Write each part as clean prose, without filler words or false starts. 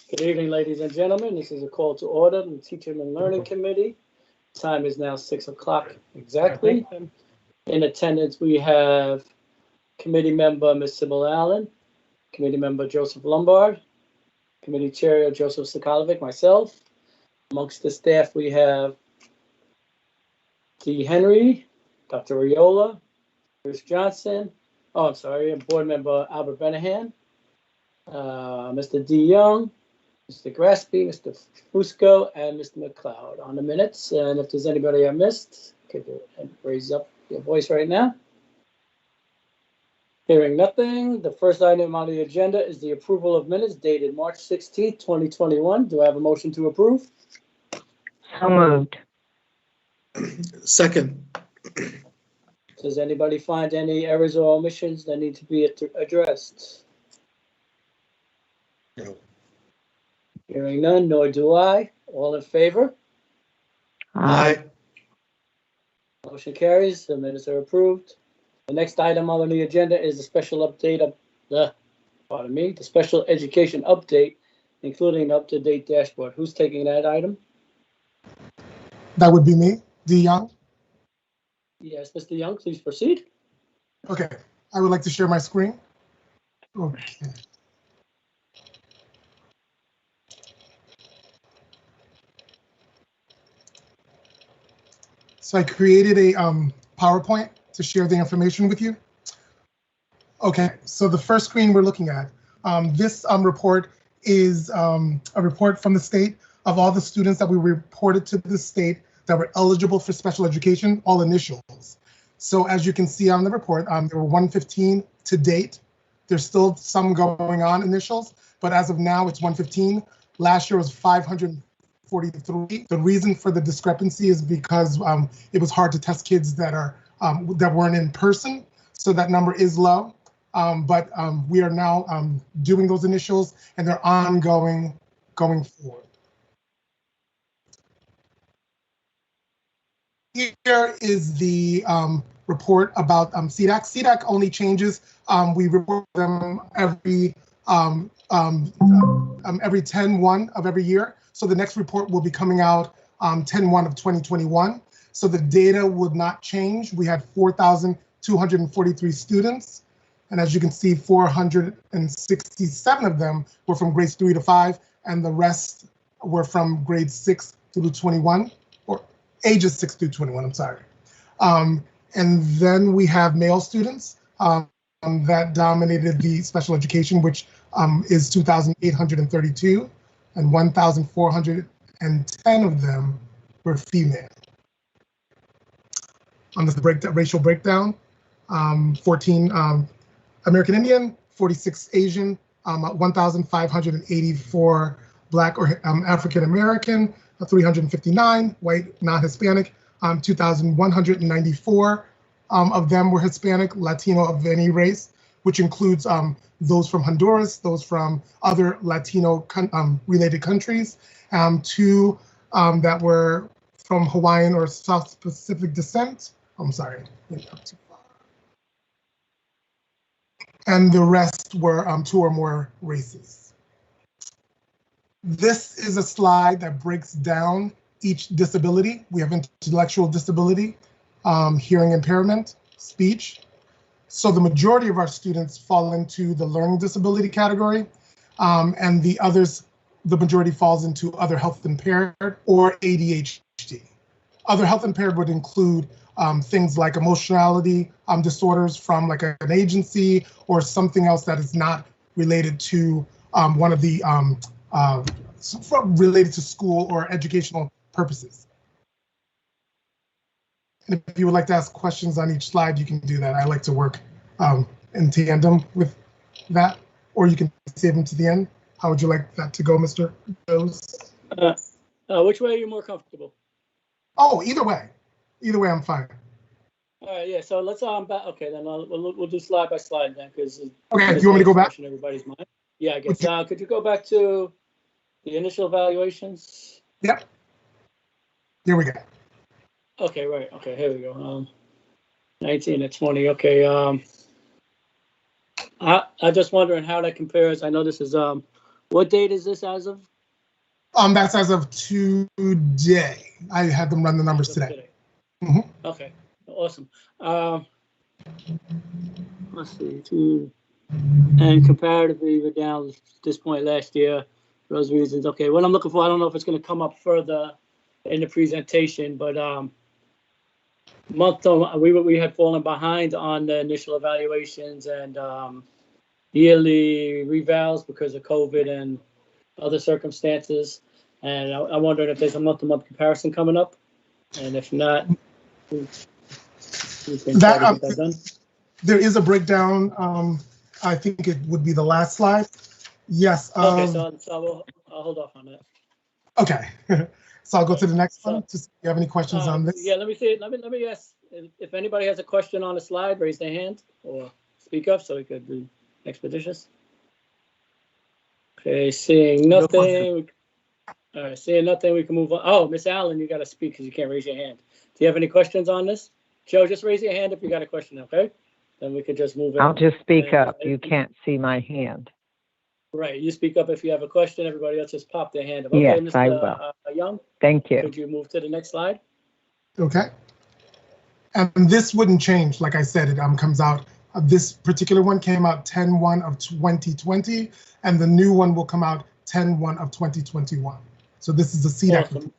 Good evening, ladies and gentlemen. This is a call to order in the Teaching and Learning Committee. Time is now 6 o'clock exactly. In attendance, we have committee member Ms. Sybil Allen, committee member Joseph Lombard, committee chair Joseph Sokolovic, myself. Amongst the staff, we have T. Henry, Dr. Riola, Bruce Johnson, board member Albert Benahan, Mr. D. Young, Mr. Graspy, Mr. Fusco, and Mr. McLeod on the minutes. And if there's anybody I missed, could you raise up your voice right now? Hearing nothing, the first item on the agenda is the approval of minutes dated March 16th, 2021. Do I have a motion to approve? So moved. Second. Does anybody find any errors or omissions that need to be addressed? No. Hearing none, nor do I. All in favor? Aye. Motion carries. The minutes are approved. The next item on the agenda is the special update of the special education update, including an up-to-date dashboard. Who's taking that item? That would be me, D. Young. Yes, Mr. Young, please proceed. Okay, I would like to share my screen. Okay. So I created a PowerPoint to share the information with you. Okay, so the first screen we're looking at, this report is a report from the state of all the students that we reported to the state that were eligible for special education, all initials. So as you can see on the report, there were 115 to date. There's still some going on initials, but as of now, it's 115. Last year was 543. The reason for the discrepancy is because it was hard to test kids that weren't in person, so that number is low. But we are now doing those initials, and they're ongoing going forward. Here is the report about CDX. CDX only changes. We report them every 10/1 of every year. So the next report will be coming out 10/1 of 2021. So the data would not change. We had 4,243 students. And as you can see, 467 of them were from grades 3 to 5, and the rest were from grades 6 through 21, or ages 6 through 21, I'm sorry. And then we have male students that dominated the special education, which is 2,832, and 1,410 of them were female. On this racial breakdown, 14 American Indian, 46 Asian, 1,584 Black or African American, 359 white, non-Hispanic, 2,194 of them were Hispanic, Latino of any race, which includes those from Honduras, those from other Latino related countries, 2 that were from Hawaiian or South Pacific descent. I'm sorry, up too far. And the rest were 2 or more races. This is a slide that breaks down each disability. We have intellectual disability, hearing impairment, speech. So the majority of our students fall into the learning disability category, and the others, the majority falls into other health impaired or ADHD. Other health impaired would include things like emotionality disorders from like an agency or something else that is not related to one of the related to school or educational purposes. And if you would like to ask questions on each slide, you can do that. I like to work in tandem with that, or you can save them to the end. How would you like that to go, Mr. Jones? Which way are you more comfortable? Oh, either way. Either way, I'm fine. All right, yeah. So let's okay. Then we'll do slide by slide then, because okay. Do you want me to go back? In everybody's mind. Yeah, I guess. Could you go back to the initial evaluations? Yep. Here we go. Okay, right. Okay, here we go. 19 and 20. Okay. I'm just wondering how that compares. I know this is What date is this as of? That's as of today. I had them run the numbers today. Mhm. Okay, awesome. Let's see, and comparatively, we're down at this point last year for those reasons. Okay, what I'm looking for, I don't know if it's going to come up further in the presentation, but we had fallen behind on the initial evaluations and yearly revals because of COVID and other circumstances. And I'm wondering if there's a month-to-month comparison coming up, and if not, we can try to get that done. There is a breakdown. I think it would be the last slide. Yes. Okay, so I'll hold off on that. Okay. So I'll go to the next one to see if you have any questions on this. Yeah, let me see. Let me ask if anybody has a question on the slide, raise their hand or speak up so we could be expeditious. Okay, seeing nothing. All right, seeing nothing, we can move on. Oh, Miss Allen, you got to speak because you can't raise your hand. Do you have any questions on this? Joe, just raise your hand if you got a question, okay? Then we could just move in. I'll just speak up. You can't see my hand. Right, you speak up if you have a question. Everybody else just pop their hand up. Okay, Yes, Mr. I will. Young? Thank you. Could you move to the next slide? Okay. And this wouldn't change. Like I said, it comes out. This particular one came out 10/1 of 2020, and the new one will come out 10/1 of 2021. So this is the CDX report.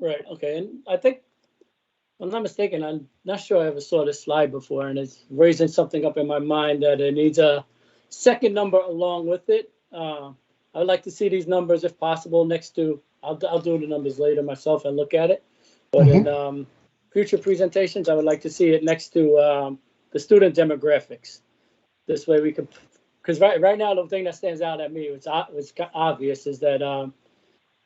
Right, okay, and I think, if I'm not mistaken, I'm not sure I ever saw this slide before, and it's raising something up in my mind that it needs a second number along with it. I would like to see these numbers, if possible, next to, I'll do the numbers later myself and look at it. But in future presentations, I would like to see it next to the student demographics. This way we could, because right now, the thing that stands out at me, it's obvious, is that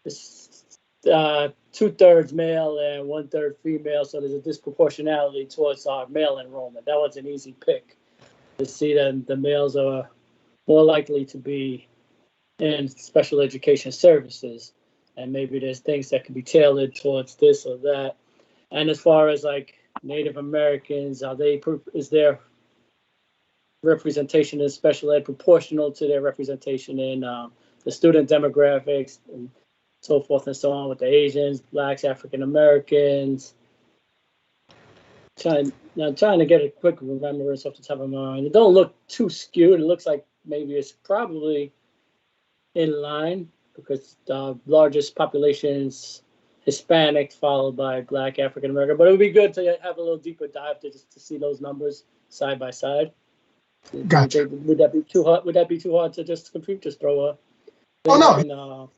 it's 2/3 male and 1/3 female, so there's a disproportionality towards our male enrollment. That was an easy pick to see that the males are more likely to be in special education services, and maybe there's things that can be tailored towards this or that. And as far as like Native Americans, is their representation in special ed proportional to their representation in the student demographics and so forth and so on with the Asians, Blacks, African Americans? Trying to get a quick remembrance off the top of my mind. It don't look too skewed. It looks like maybe it's probably in line because the largest population is Hispanic, followed by Black, African American. But it would be good to have a little deeper dive to see those numbers side by side. Gotcha. Would that be too hard? Would that be too hard to just compute? Just throw a. Oh no.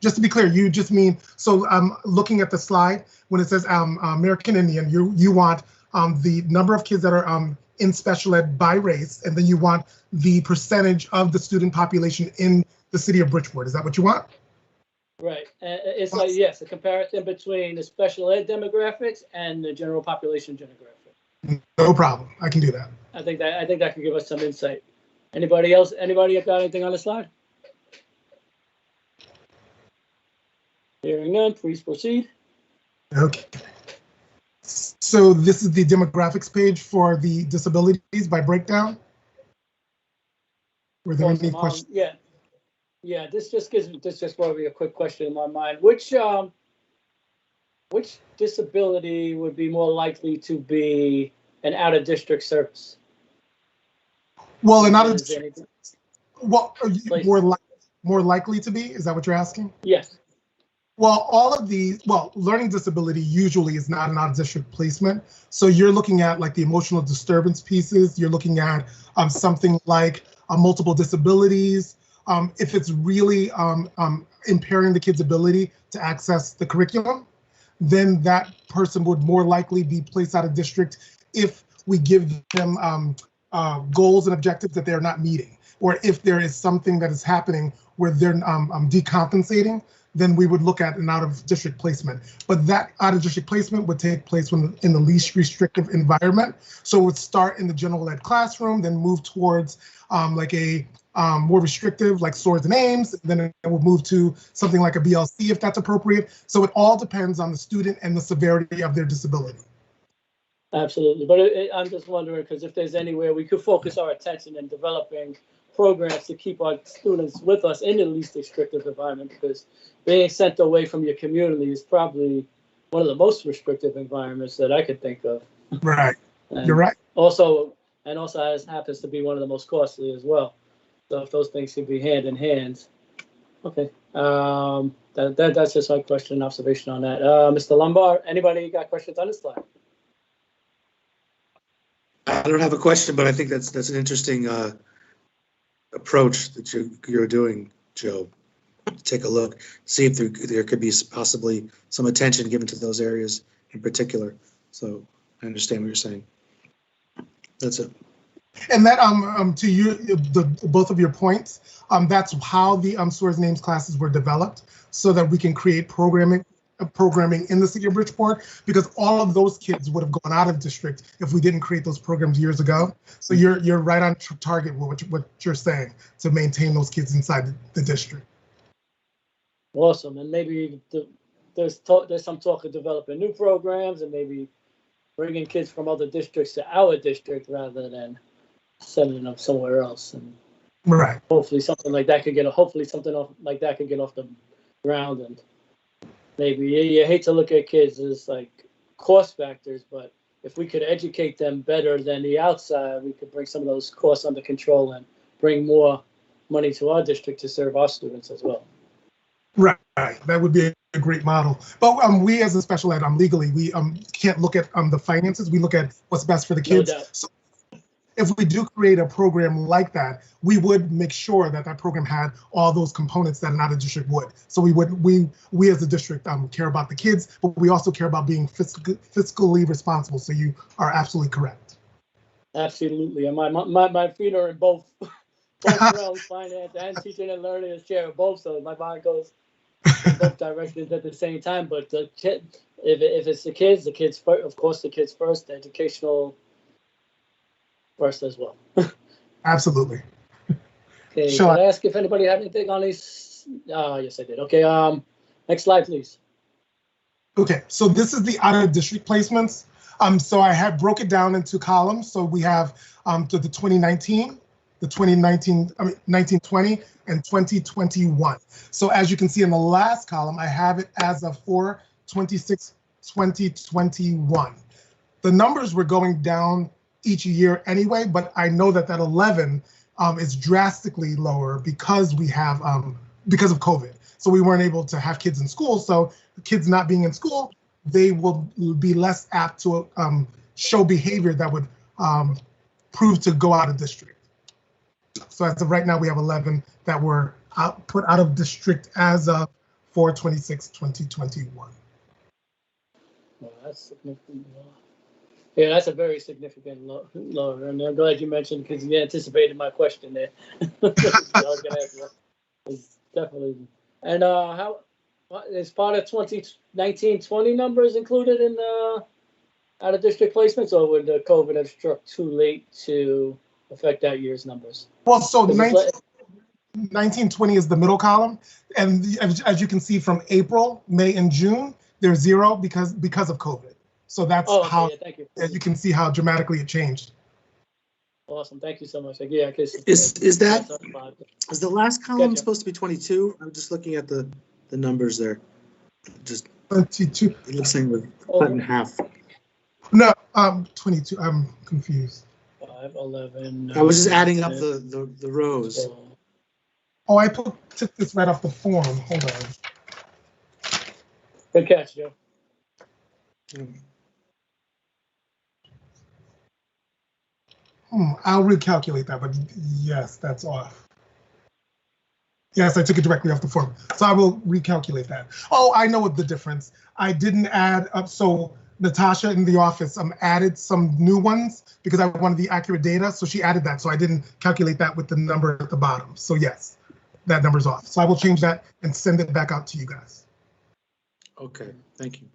Just to be clear, you just mean, so looking at the slide, when it says American Indian, you want the number of kids that are in special ed by race, and then you want the percentage of the student population in the city of Bridgeport. Is that what you want? Right. It's like, yes, a comparison between the special ed demographics and the general population demographic. No problem. I can do that. I think that could give us some insight. Anybody else? Anybody got anything on the slide? Hearing none, please proceed. Okay. So this is the demographics page for the disabilities by breakdown. Were there any questions? Yeah. This just brought me a quick question in my mind. Which disability would be more likely to be an out-of-district service? Well, more likely to be? Is that what you're asking? Yes. Well, learning disability usually is not an out-of-district placement. So you're looking at like the emotional disturbance pieces. You're looking at something like multiple disabilities. If it's really impairing the kid's ability to access the curriculum, then that person would more likely be placed out of district if we give them goals and objectives that they're not meeting, or if there is something that is happening where they're decompensating, then we would look at an out-of-district placement. But that out-of-district placement would take place in the least restrictive environment. So it would start in the general ed classroom, then move towards like a more restrictive, like swords and aims. Then it will move to something like a BLC if that's appropriate. So it all depends on the student and the severity of their disability. Absolutely, but I'm just wondering because if there's anywhere we could focus our attention in developing programs to keep our students with us in the least restrictive environment, because being sent away from your community is probably one of the most restrictive environments that I could think of. Right. And You're right. Also it happens to be one of the most costly as well. So if those things could be hand in hand. Okay. That's just my question and observation on that. Mr. Lombard, anybody got questions on this slide? I don't have a question, but I think that's an interesting approach that you're doing, Joe. Take a look, see if there could be possibly some attention given to those areas in particular. So I understand what you're saying. That's it. And that to you, both of your points, that's how the source names classes were developed, so that we can create programming in the city of Bridgeport, because all of those kids would have gone out of district if we didn't create those programs years ago. So you're right on target with what you're saying, to maintain those kids inside the district. Awesome. And maybe there's some talk of developing new programs and maybe bringing kids from other districts to our district rather than sending them somewhere else. And right. Hopefully something like that could get off the ground. And maybe you hate to look at kids as like cost factors, but if we could educate them better than the outside, we could bring some of those costs under control and bring more money to our district to serve our students as well. Right, that would be a great model. But we, as a special ed, legally, we can't look at the finances. We look at what's best for the kids. No doubt. So if we do create a program like that, we would make sure that that program had all those components that an out of district would. So we as a district care about the kids, but we also care about being fiscally responsible. So you are absolutely correct. Absolutely, and my feet are in both realms, finance and teaching and learning, as chair of both. So my mind goes in both directions at the same time. But the kid, if it's the kids first, of course, the kids first, the educational first as well. Absolutely. Okay, can I ask if anybody had anything on these? Yes, I did. Okay, next slide, please. Okay, so this is the out of district placements. So I have broke it down into columns. So we have to the 2019, the 1920, and 2021. So as you can see in the last column, I have it as of 4/26/2021. The numbers were going down each year anyway, but I know that 11 is drastically lower because we have because of COVID. So we weren't able to have kids in school. So kids not being in school, they will be less apt to show behavior that would prove to go out of district. So as of right now, we have 11 that were put out of district as of 4/26/2021. Well, that's significant. Yeah, that's a very significant lower, and I'm glad you mentioned, because you anticipated my question there. I was gonna ask you. It's definitely. And how is part of 2019-20 numbers included in the out of district placements, or would the COVID have struck too late to affect that year's numbers? Well, so 1920 is the middle column, and as you can see from April, May, and June, there's 0 because of COVID. So that's how thank you. You can see how dramatically it changed. Awesome, thank you so much. Yeah, Is the last column supposed to be 22? I'm just looking at the numbers there. Just 22. It looks like we're cut in half. No, 22. I'm confused. 5, 11. I was just adding up the rows. Oh, I took this right off the form. Hold on. Good catch, Joe. I'll recalculate that, but yes, that's off. Yes, I took it directly off the form. So I will recalculate that. Oh, I know what the difference. I didn't add up. So Natasha in the office added some new ones because I wanted the accurate data. So she added that. So I didn't calculate that with the number at the bottom. So yes, that number's off. So I will change that and send it back out to you guys. Okay, thank you.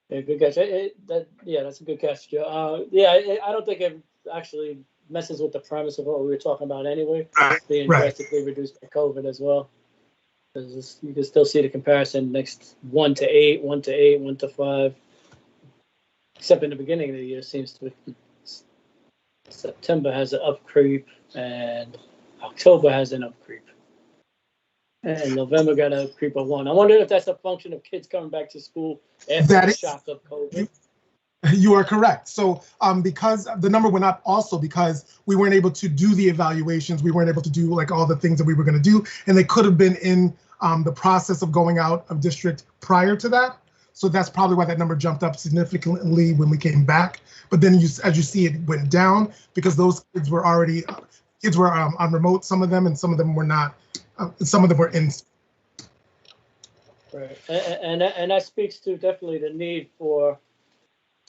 Yeah, good catch. That's a good catch, Joe. I don't think it actually messes with the premise of what we were talking about anyway, being drastically reduced by COVID as well. Because you can still see the comparison next 1 to 8, 1 to 8, 1 to 5. Except in the beginning of the year, seems to be September has an up creep, and October has enough creep. And November got a creep of 1. I wonder if that's a function of kids coming back to school after That the is- shock of COVID. You are correct. So because the number went up also because we weren't able to do the evaluations, we weren't able to do like all the things that we were going to do, and they could have been in the process of going out of district prior to that. So that's probably why that number jumped up significantly when we came back. But then as you see, it went down because those kids were already, on remote, some of them, and some of them were not, some of them were in. Right. And that speaks to definitely the need for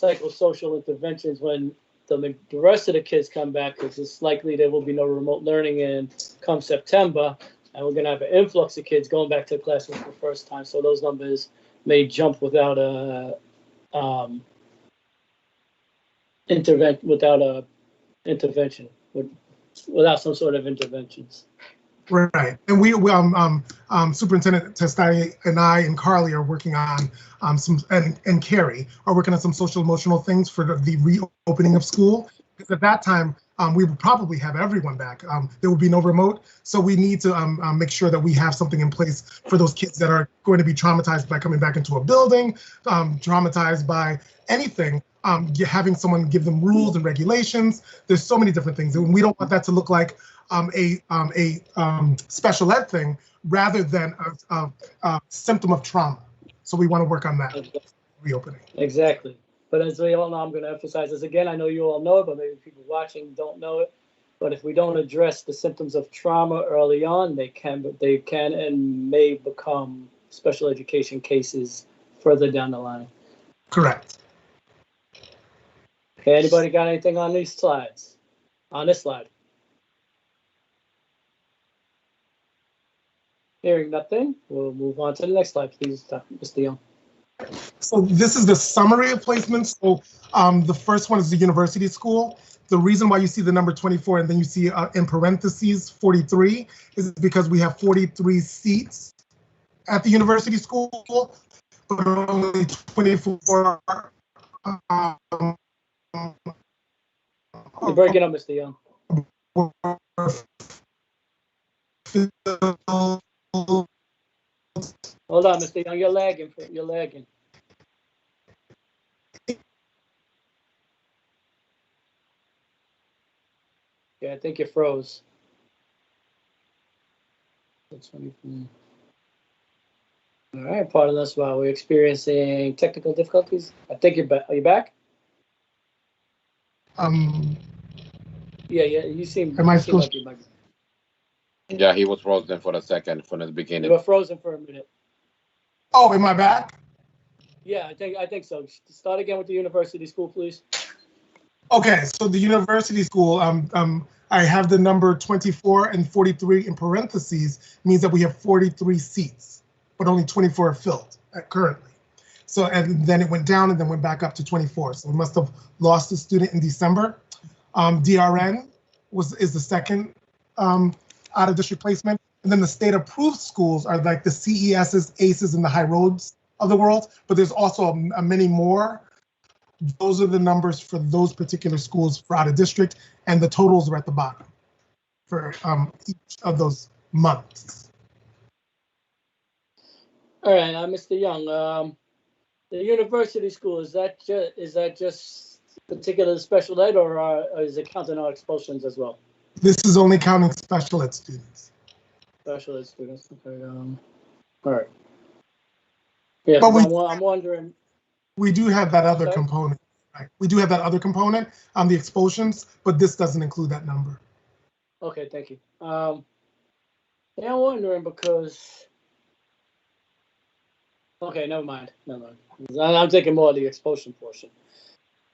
psychosocial interventions when the rest of the kids come back, because it's likely there will be no remote learning in come September, and we're going to have an influx of kids going back to the classroom for the first time. So those numbers may jump without a intervention, without some sort of interventions. Right, and Superintendent Testari and I and Carly are working on some, and Carrie are working on some social emotional things for the reopening of school. Because at that time, we would probably have everyone back. There would be no remote, so we need to make sure that we have something in place for those kids that are going to be traumatized by coming back into a building, traumatized by anything. Having someone give them rules and regulations. There's so many different things, and we don't want that to look like a special ed thing rather than a symptom of trauma. So we want to work on that reopening. Exactly. But as we all know, I'm going to emphasize this again. I know you all know it, but maybe people watching don't know it. But if we don't address the symptoms of trauma early on, they can and may become special education cases further down the line. Correct. Okay, anybody got anything on these slides? On this slide? Hearing nothing, we'll move on to the next slide, please, Mr. Young. So this is the summary of placements. So the first one is the university school. The reason why you see the number 24 and then you see in parentheses 43 is because we have 43 seats at the university school, but only 24. You're breaking up, Mr. Young. Hold on, Mr. Young, you're lagging. You're lagging. Yeah, I think you froze. That's funny. All right, pardon us while we're experiencing technical difficulties. I think you're back. Are you back? Yeah, you seem. Am I you seem supposed like you might be. Yeah, he was frozen for a second from the You beginning. were frozen for a minute. Oh, am I back? Yeah, I think so. Start again with the university school, please. Okay, so the university school, I have the number 24 and 43 in parentheses, means that we have 43 seats, but only 24 are filled currently. So, and then it went down and then went back up to 24. So we must have lost a student in December. DRN is the second out of district placement. And then the state approved schools are like the CESs, ACEs, and the high roads of the world, but there's also many more. Those are the numbers for those particular schools for out of district, and the totals are at the bottom for each of those months. All right, Mr. Young, the university school, is that just particular special ed, or is it counting our expulsions as well? This is only counting special ed students. Special ed students. Okay. All right. Yeah, But I'm wondering. We do have that other Sorry? component, right? We do have that other component on the expulsions, but this doesn't include that number. Okay, thank you. Yeah, I'm wondering because. Okay, never mind. I'm taking more of the expulsion portion.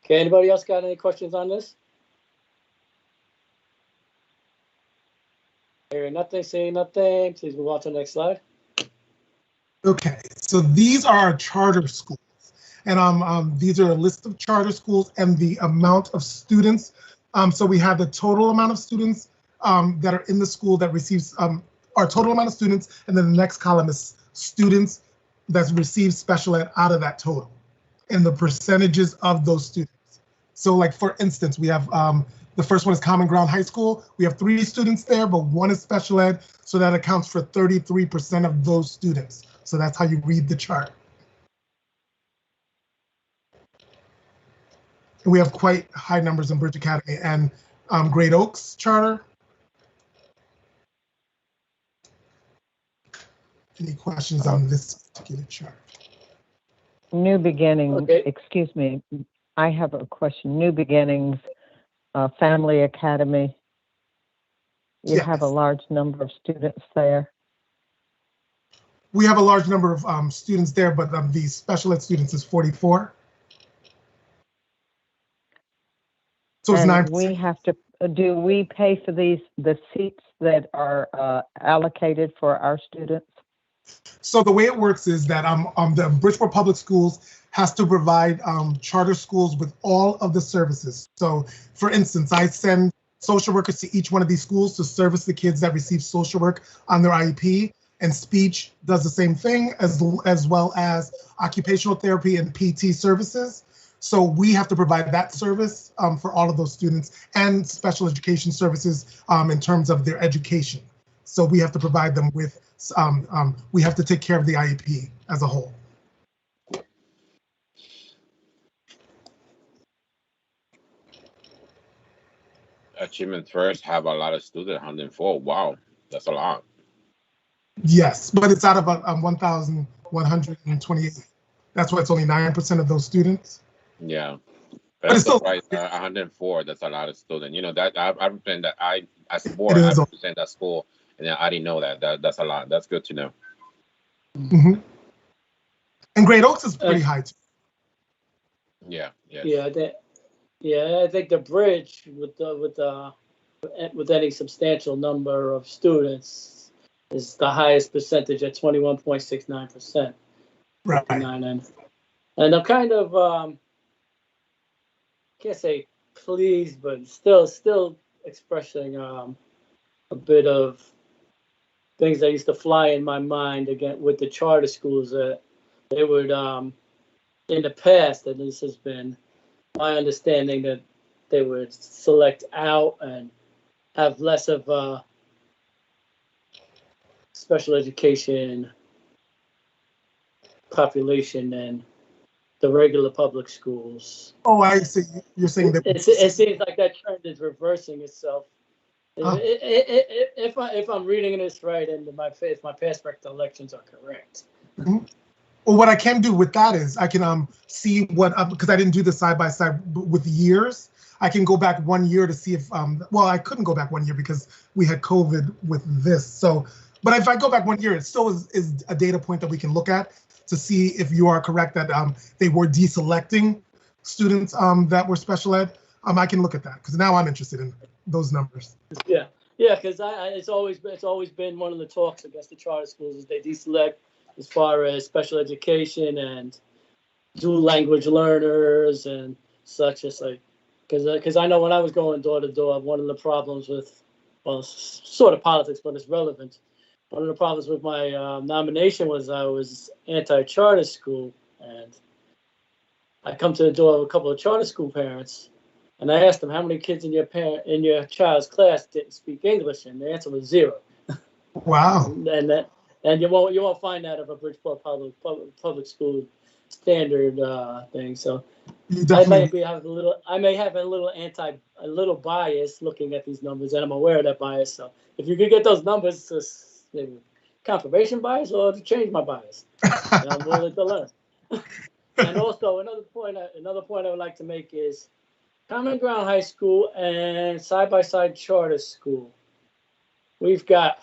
Okay, anybody else got any questions on this? Hearing nothing, seeing nothing. Please move on to the next slide. Okay, so these are our charter schools. And these are a list of charter schools and the amount of students. So we have the total amount of students that are in the school that receives our total amount of students, and then the next column is students that receive special ed out of that total, and the percentages of those students. So like, for instance, we have The first one is Common Ground High School. We have 3 students there, but 1 is special ed, so that accounts for 33% of those students. So that's how you read the chart. We have quite high numbers in Bridge Academy and Great Oaks charter. Any questions on this particular chart? New Beginnings, Okay. excuse me, I have a question. New Beginnings, Family Academy. You Yes. have a large number of students there. We have a large number of students there, but the special ed students is 44. So it's And 9%. we have to, do we pay for the seats that are allocated for our students? So the way it works is that the Bridgeport Public Schools has to provide charter schools with all of the services. So for instance, I send social workers to each one of these schools to service the kids that receive social work on their IEP, and speech does the same thing, as well as occupational therapy and PT services. So we have to provide that service for all of those students, and special education services in terms of their education. So we have to provide them with, we have to take care of the IEP as a whole. Achievement First have a lot of students, 104. Wow, that's a lot. Yes, but it's out of 1,128. That's why it's only 9% of those students. Yeah. But it's That's still, right. 104. That's a lot of students. You know that I represent that as a It board, I is. represent that school, and I didn't know that. That's a lot. That's good to know. mm-hmm. And Great Oaks is pretty high too. Yeah. Yes. I think the Bridge with any substantial number of students is the highest percentage at 21.69%. Right. And I'm kind of can't say pleased, but still expressing a bit of things that used to fly in my mind again with the charter schools, that they would in the past, and this has been my understanding, that they would select out and have less of a special education population than the regular public schools. Oh, I see. You're saying that It seems like that trend is reversing itself. If I'm reading this right, and if my past recollections are correct. Mm-hmm. Well, what I can do with that is I can see what, because I didn't do the side by side with years. I can go back 1 year to see if well, I couldn't go back 1 year because we had COVID with this. So, but if I go back 1 year, it still is a data point that we can look at to see if you are correct that they were deselecting students that were special ed. I can look at that because now I'm interested in those numbers. Yeah, because it's always been one of the talks against the charter schools is they deselect as far as special education and dual language learners and such. It's like because I know when I was going door to door, one of the problems with, well, sort of politics, but it's relevant. One of the problems with my nomination was I was anti-charter school, and I come to the door of a couple of charter school parents, and I asked them how many kids in your child's class didn't speak English, and the answer was 0. Wow. And you won't find that of a Bridgeport public school standard thing. So I may have a little bias looking at these numbers, and I'm aware of that bias. So if you could get those numbers, maybe confirmation bias or to change my bias, I'm willing to learn. And also another point I would like to make is Common Ground High School and side-by-side charter school. We've got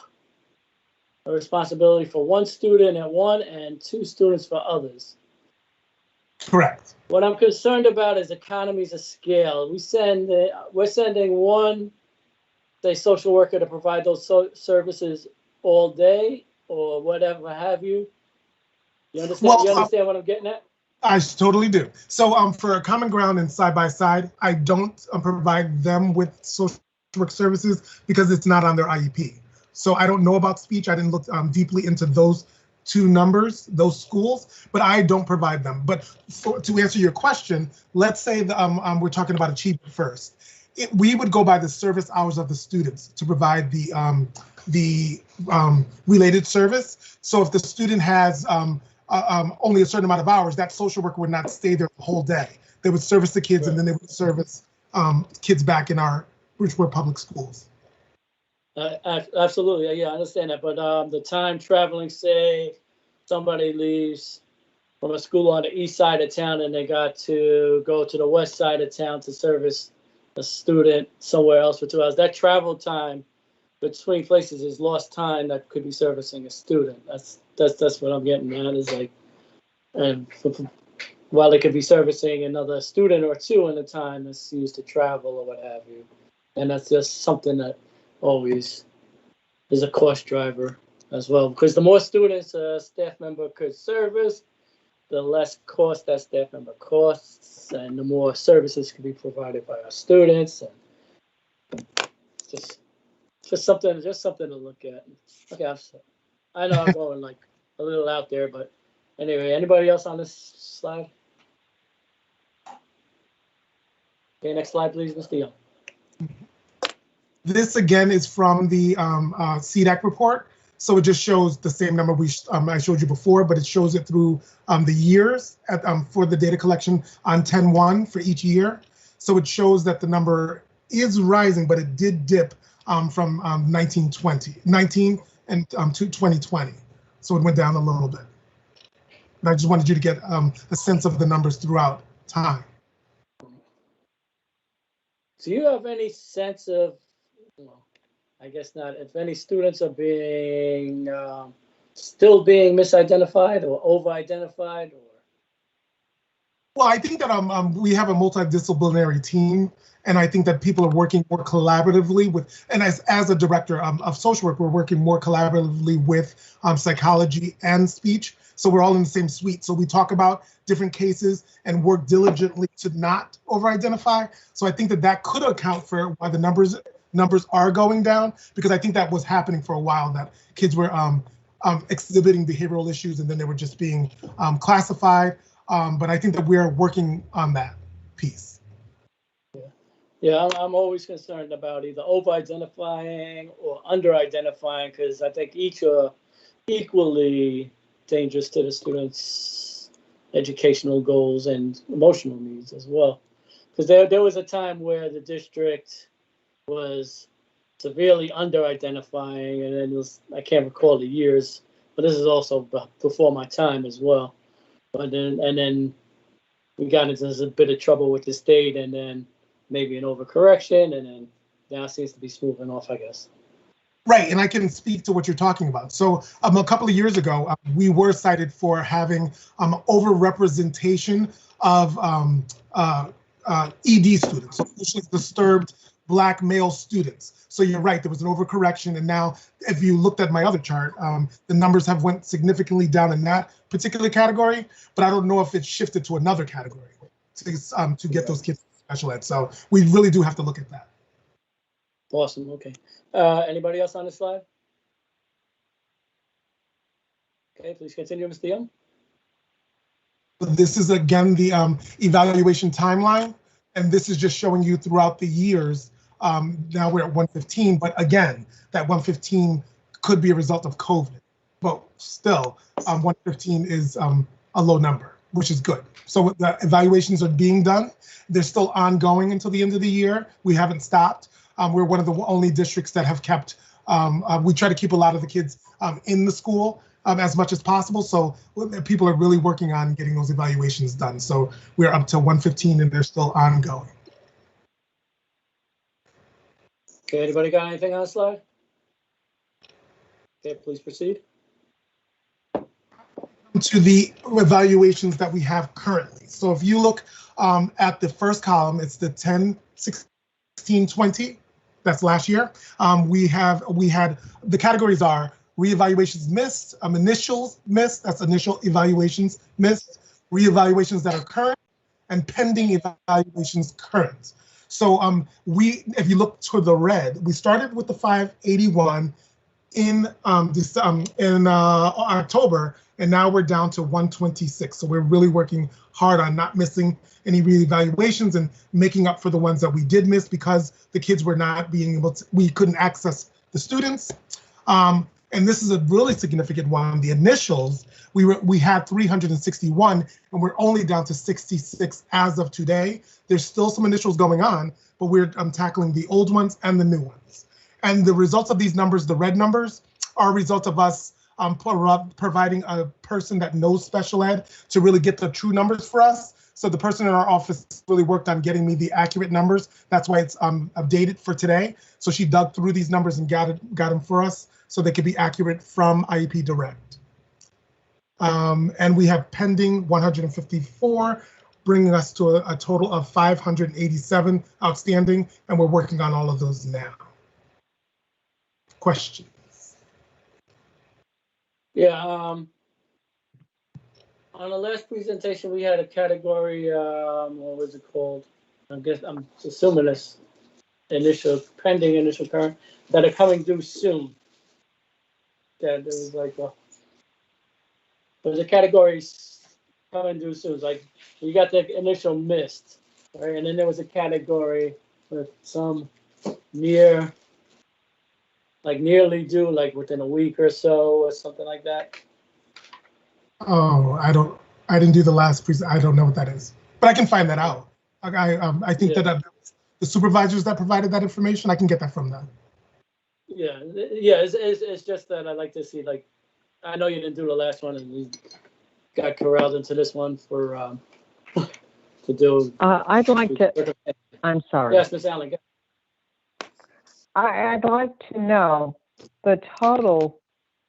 a responsibility for 1 student at one and 2 students for others. Correct. What I'm concerned about is economies of scale. We're sending 1, say, social worker to provide those services all day or whatever have you. You understand? Well, you understand what I'm getting at? I totally do. So for a Common Ground and side by side, I don't provide them with social work services because it's not on their IEP. So I don't know about speech. I didn't look deeply into those 2 numbers, those schools, but I don't provide them. But to answer your question, let's say we're talking about Achievement First. we would go by the service hours of the students to provide the related service. So if the student has only a certain amount of hours, that social worker would not stay there the whole day. They would service the kids, and then they would service kids back in our Bridgeport public schools. Absolutely, yeah, I understand that. But the time traveling, say somebody leaves from a school on the east side of town and they got to go to the west side of town to service a student somewhere else for 2 hours. That travel time between places is lost time that could be servicing a student. That's what I'm getting at. Is like, and while they could be servicing another student or two in the time that's used to travel or what have you, and that's just something that always is a cost driver as well. Because the more students a staff member could service, the less cost that staff member costs, and the more services can be provided by our students. And just something to look at. Okay, I know I'm going like a little out there, but anyway, anybody else on this slide? Okay, next slide, please, Mr. Young. This again is from the CDX report. So it just shows the same number I showed you before, but it shows it through the years for the data collection on 10/1 for each year. So it shows that the number is rising, but it did dip from 19 and to 2020. So it went down a little bit. And I just wanted you to get a sense of the numbers throughout time. Do you have any sense of, well, I guess not, if any students are being still being misidentified or over-identified? Or? Well, I think that we have a multidisciplinary team, and I think that people are working more collaboratively with, and as a director of social work, we're working more collaboratively with psychology and speech. So we're all in the same suite. So we talk about different cases and work diligently to not over-identify. So I think that that could account for why the numbers are going down, because I think that was happening for a while, that kids were exhibiting behavioral issues and then they were just being classified. But I think that we're working on that piece. Yeah, I'm always concerned about either over-identifying or under-identifying, because I think each are equally dangerous to the students' educational goals and emotional needs as well. Because there was a time where the district was severely under-identifying, and then I can't recall the years, but this is also before my time as well. But then we got into a bit of trouble with the state, and then maybe an overcorrection, and then now it seems to be smoothing off, I guess. Right, and I can speak to what you're talking about. So a couple of years ago, we were cited for having overrepresentation of ED students, so emotionally disturbed Black male students. So you're right, there was an overcorrection, and now if you looked at my other chart, the numbers have went significantly down in that particular category, but I don't know if it's shifted to another category to get those kids special ed. So we really do have to look at that. Awesome. Okay. Anybody else on this slide? Okay, please continue, Mr. Young. This is again the evaluation timeline, and this is just showing you throughout the years. Now we're at 115, but again, that 115 could be a result of COVID, but still 115 is a low number, which is good. So the evaluations are being done. They're still ongoing until the end of the year. We haven't stopped. We're one of the only districts that have kept, we try to keep a lot of the kids in the school as much as possible. So people are really working on getting those evaluations done. So we're up to 115 and they're still ongoing. Okay, anybody got anything on the slide? Okay, please proceed. To the evaluations that we have currently. So if you look at the first column, it's the 10, 16, 20. That's last year. We had the categories are reevaluations missed, initials missed, that's initial evaluations missed, reevaluations that are current, and pending evaluations current. So if you look to the red, we started with the 581 in October, and now we're down to 126. So we're really working hard on not missing any reevaluations and making up for the ones that we did miss because the kids were not being able to, we couldn't access the students. And this is a really significant one. The initials, we had 361 and we're only down to 66 as of today. There's still some initials going on, but we're tackling the old ones and the new ones. And the results of these numbers, the red numbers, are a result of us providing a person that knows special ed to really get the true numbers for us. So the person in our office really worked on getting me the accurate numbers. That's why it's updated for today. So she dug through these numbers and got them for us so they could be accurate from IEP Direct. And we have pending 154, bringing us to a total of 587 outstanding, and we're working on all of those now. Questions? Yeah, on the last presentation, we had a category, what was it called? I guess I'm assuming it's pending initial parent that are coming due soon. That there was like there's a category coming due soon. It's like you got the initial missed, right? And then there was a category with some nearly due, like within a week or so, or something like that. Oh, I didn't do the last presentation. I don't know what that is, but I can find that out. I think that the supervisors that provided that information, I can get that from them. Yeah, it's just that I like to see, like, I know you didn't do the last one and you got corralled into this one for to do. I'd like to, I'm sorry. Yes, Ms. Allen. I'd like to know the total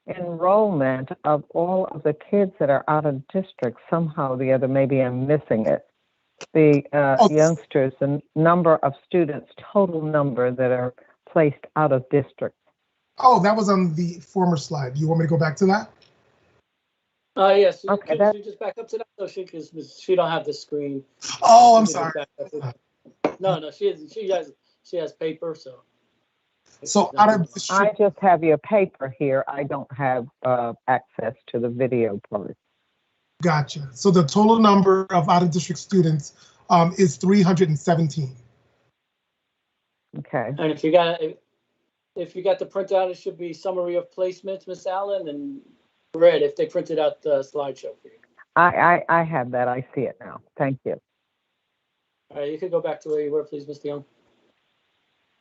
enrollment of all of the kids that are out of district somehow or the other. Maybe I'm missing it. The youngsters, the number of students, total number that are placed out of district. Oh, that was on the former slide. Do you want me to go back to that? Yes. Okay, Can you just back up to that so she don't have the screen. Oh, I'm sorry. No, she has paper, so. So out of district, I just have your paper here. I don't have access to the video part. Gotcha. So the total number of out of district students is 317. Okay. And if you got the printout, it should be summary of placements, Miss Allen, and red if they printed out the slideshow for you. I have that. I see it now. Thank you. All right, you could go back to where you were, please, Mr. Young.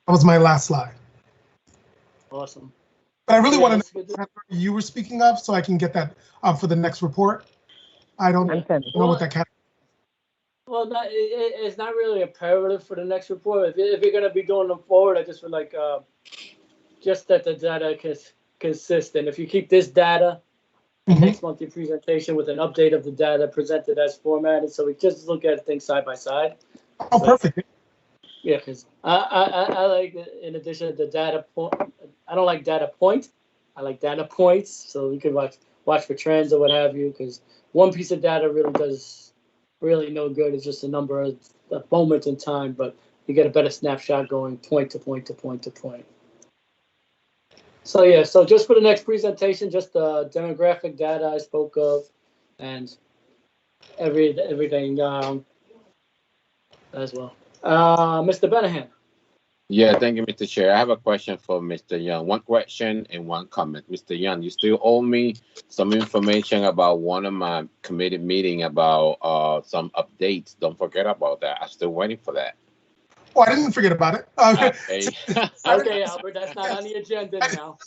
That was my last slide. Awesome. But I really want to know what you were speaking of so I can get that for the next report. I don't know what that category. Well, it's not really imperative for the next report. If you're going to be doing them forward, I just would like just that the data is consistent. If you keep this data, next monthly presentation with an update of the data presented as formatted, so we just look at things side by side. Oh, perfect. Yeah, because I like, in addition to the data point, I don't like data point. I like data points, so you can watch for trends or what have you, because one piece of data really does no good. It's just a number of moments in time, but you get a better snapshot going point to point to point to point. So yeah, so just for the next presentation, just the demographic data I spoke of, and everything as well. Mr. Benahan. Yeah, thank you, Mr. Chair. I have a question for Mr. Young. One question and one comment. Mr. Young, you still owe me some information about one of my committee meeting about some updates. Don't forget about that. I'm still waiting for that. Oh, I didn't forget about it. Okay. Okay, Albert, that's not on the agenda now.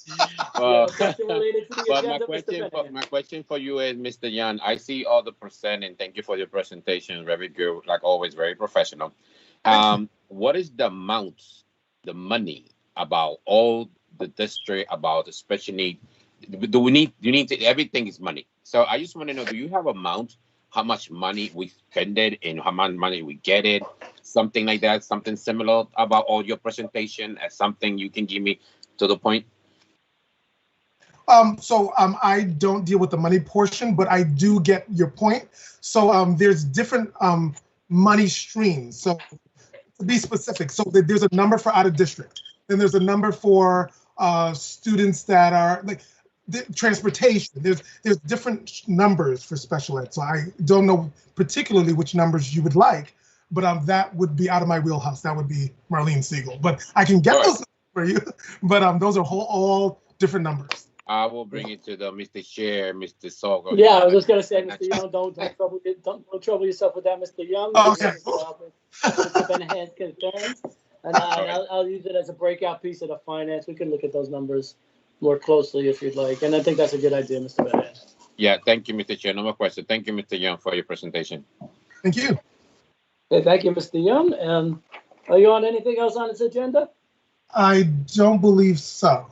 My question for you is, Mr. Young, I see all the percent, and thank you for your presentation. Very good, like always, very professional. What is the amounts, the money about all the district, about the special need? You need to, everything is money. So I just want to know, do you have amount, how much money we spend it and how much money we get it? Something like that, something similar about all your presentation as something you can give me to the point? I don't deal with the money portion, but I do get your point. So there's different money streams. So to be specific, so there's a number for out of district, then there's a number for students that are like transportation. There's different numbers for special ed. So I don't know particularly which numbers you would like, but that would be out of my wheelhouse. That would be Marlene Siegel. But I can get those for you. But those are all different numbers. I will bring it to the Mr. Chair, Mr. Sogo. Yeah, I was just gonna say, Mr. Young, don't trouble yourself with that, Mr. Young. Okay. Mr. Benahan's concerns, and I'll use it as a breakout piece of the finance. We can look at those numbers more closely if you'd like, and I think that's a good idea, Mr. Benahan. Yeah, thank you, Mr. Chair. No more question. Thank you, Mr. Young, for your presentation. Thank you. Okay, thank you, Mr. Young. Are you on anything else on this agenda? I don't believe so.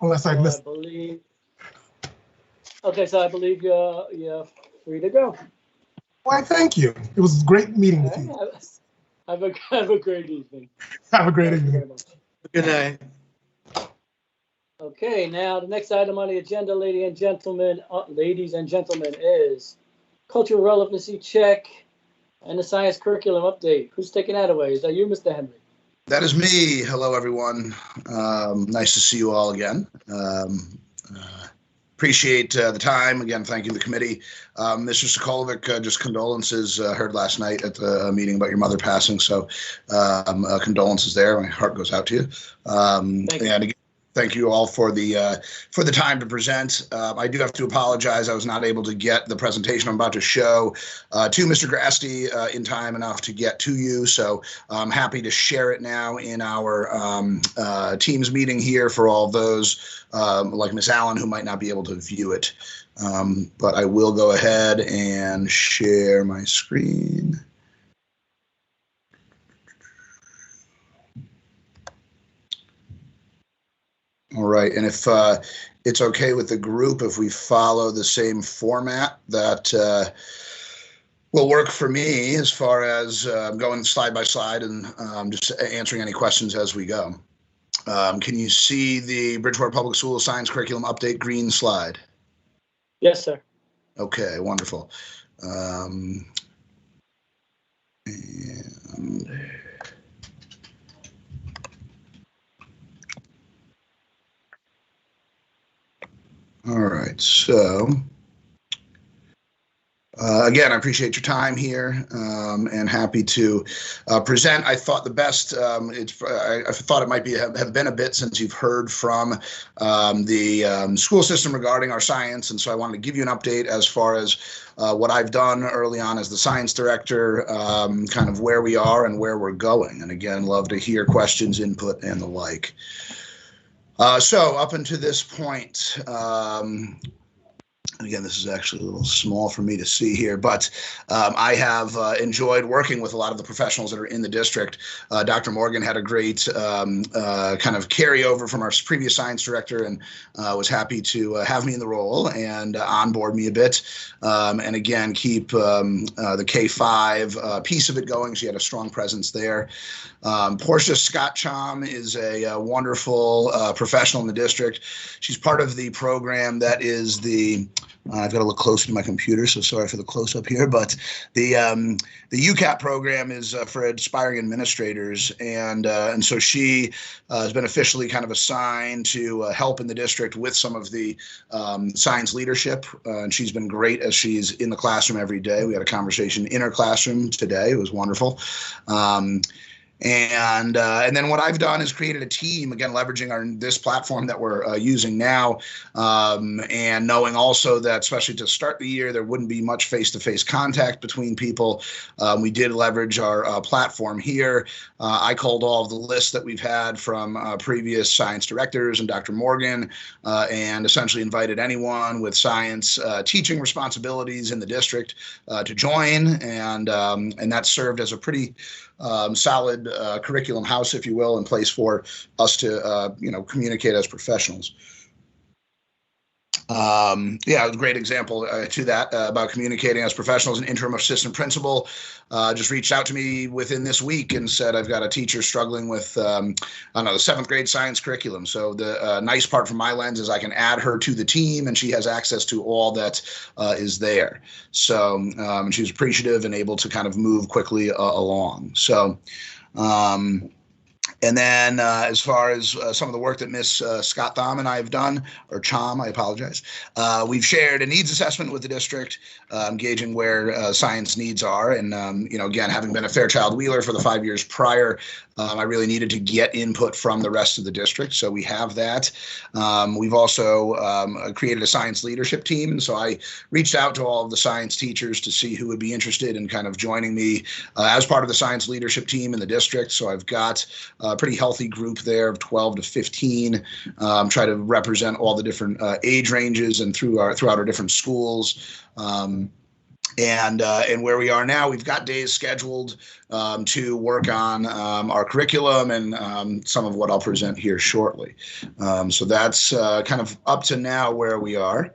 Unless I missed. Okay, so I believe you're free to go. Why, thank you. It was great meeting with you. Have a great evening. Have a great evening. Good night. Okay, now the next item on the agenda, ladies and gentlemen, is cultural relevancy check and the science curriculum update. Who's taking that away? Is that you, Mr. Henry? That is me. Hello, everyone. Nice to see you all again. Appreciate the time. Again, thank you, the committee. Mr. Sokolovic, just condolences. Heard last night at the meeting about your mother passing. So condolences there. My heart goes out to you. And again, thank you all for the time to present. I do have to apologize. I was not able to get the presentation I'm about to show to Mr. Grasty in time enough to get to you. So I'm happy to share it now in our Teams meeting here for all those like Ms. Allen who might not be able to view it. But I will go ahead and share my screen. All right, and if it's okay with the group, if we follow the same format, that will work for me as far as going slide by slide and just answering any questions as we go. Can you see the Bridgewater Public Schools Science Curriculum Update green slide? Yes, sir. Okay, wonderful. All right, so again, I appreciate your time here and happy to present. I thought the best, I thought it might have been a bit since you've heard from the school system regarding our science. And so I wanted to give you an update as far as what I've done early on as the science director, kind of where we are and where we're going. And again, love to hear questions, input, and the like. So up until this point, again, this is actually a little small for me to see here, but I have enjoyed working with a lot of the professionals that are in the district. Dr. Morgan had a great kind of carryover from our previous science director and was happy to have me in the role and onboard me a bit. And again, keep the K-5 piece of it going. She had a strong presence there. Portia Scott-Chom is a wonderful professional in the district. She's part of the program that is the I've got to look closer to my computer, so sorry for the close-up here. But the UCAP program is for aspiring administrators, and so she has been officially kind of assigned to help in the district with some of the science leadership. And she's been great as she's in the classroom every day. We had a conversation in her classroom today. It was wonderful. And then what I've done is created a team, again, leveraging this platform that we're using now, and knowing also that, especially to start the year, there wouldn't be much face-to-face contact between people. We did leverage our platform here. I called all of the lists that we've had from previous science directors and Dr. Morgan, and essentially invited anyone with science teaching responsibilities in the district to join, and that served as a pretty solid curriculum house, if you will, in place for us to, communicate as professionals. Yeah, a great example to that about communicating as professionals. An interim assistant principal just reached out to me within this week and said, I've got a teacher struggling with, the 7th grade science curriculum. So the nice part from my lens is I can add her to the team and she has access to all that is there. So she was appreciative and able to kind of move quickly along. So And then as far as some of the work that Miss Scott Thom and I have done, or Chom, I apologize, we've shared a needs assessment with the district, gauging where science needs are. And, again, having been a Fairchild Wheeler for the 5 years prior, I really needed to get input from the rest of the district. So we have that. We've also created a science leadership team. And so I reached out to all of the science teachers to see who would be interested in kind of joining me as part of the science leadership team in the district. So I've got a pretty healthy group there of 12 to 15, try to represent all the different age ranges and throughout our different schools. And where we are now, we've got days scheduled to work on our curriculum and some of what I'll present here shortly. So that's kind of up to now where we are.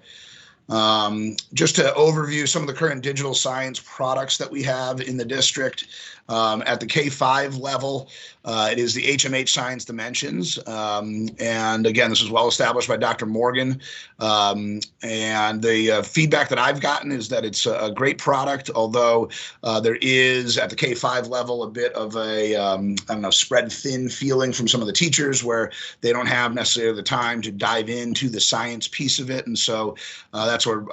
Just to overview some of the current digital science products that we have in the district. At the K-5 level, it is the HMH Science Dimensions. And again, this is well established by Dr. Morgan. And the feedback that I've gotten is that it's a great product, although there is at the K-5 level a bit of a, spread thin feeling from some of the teachers where they don't have necessarily the time to dive into the science piece of it. And so that's where,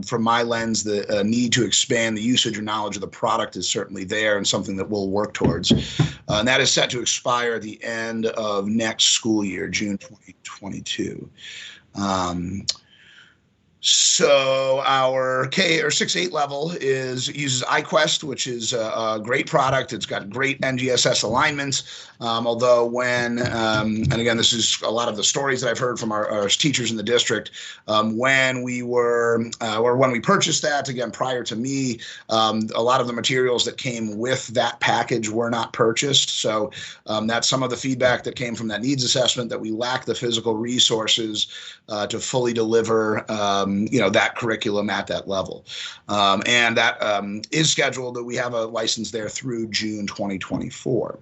from my lens, the need to expand the usage or knowledge of the product is certainly there and something that we'll work towards. And that is set to expire at the end of next school year, June 2022. So our K or 6-8 level uses iQuest, which is a great product. It's got great NGSS alignments. Although when, and again, this is a lot of the stories that I've heard from our teachers in the district, when we purchased that, again, prior to me, a lot of the materials that came with that package were not purchased. So that's some of the feedback that came from that needs assessment, that we lack the physical resources to fully deliver that curriculum at that level. And that is scheduled that we have a license there through June 2024.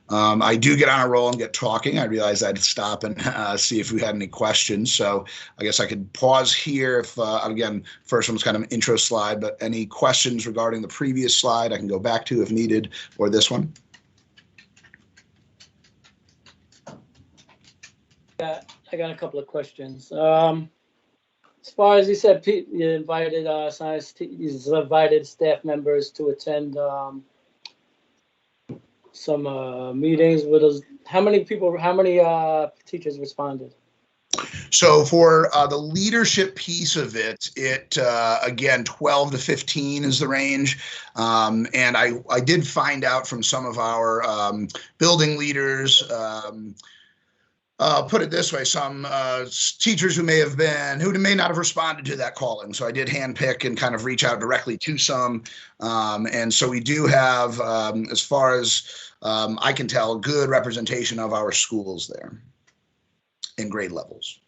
I do get on a roll and get talking. I realized I'd stop and see if we had any questions. So I guess I could pause here if, again, first one was kind of an intro slide, but any questions regarding the previous slide I can go back to if needed, or this one. I got a couple of questions. As far as you said, Pete, you invited invited staff members to attend some meetings with us. How many teachers responded? So for the leadership piece of it, again, 12 to 15 is the range. And I did find out from some of our building leaders, put it this way, some teachers who may not have responded to that calling. So I did handpick and kind of reach out directly to some. And so we do have, as far as I can tell, good representation of our schools there in grade levels.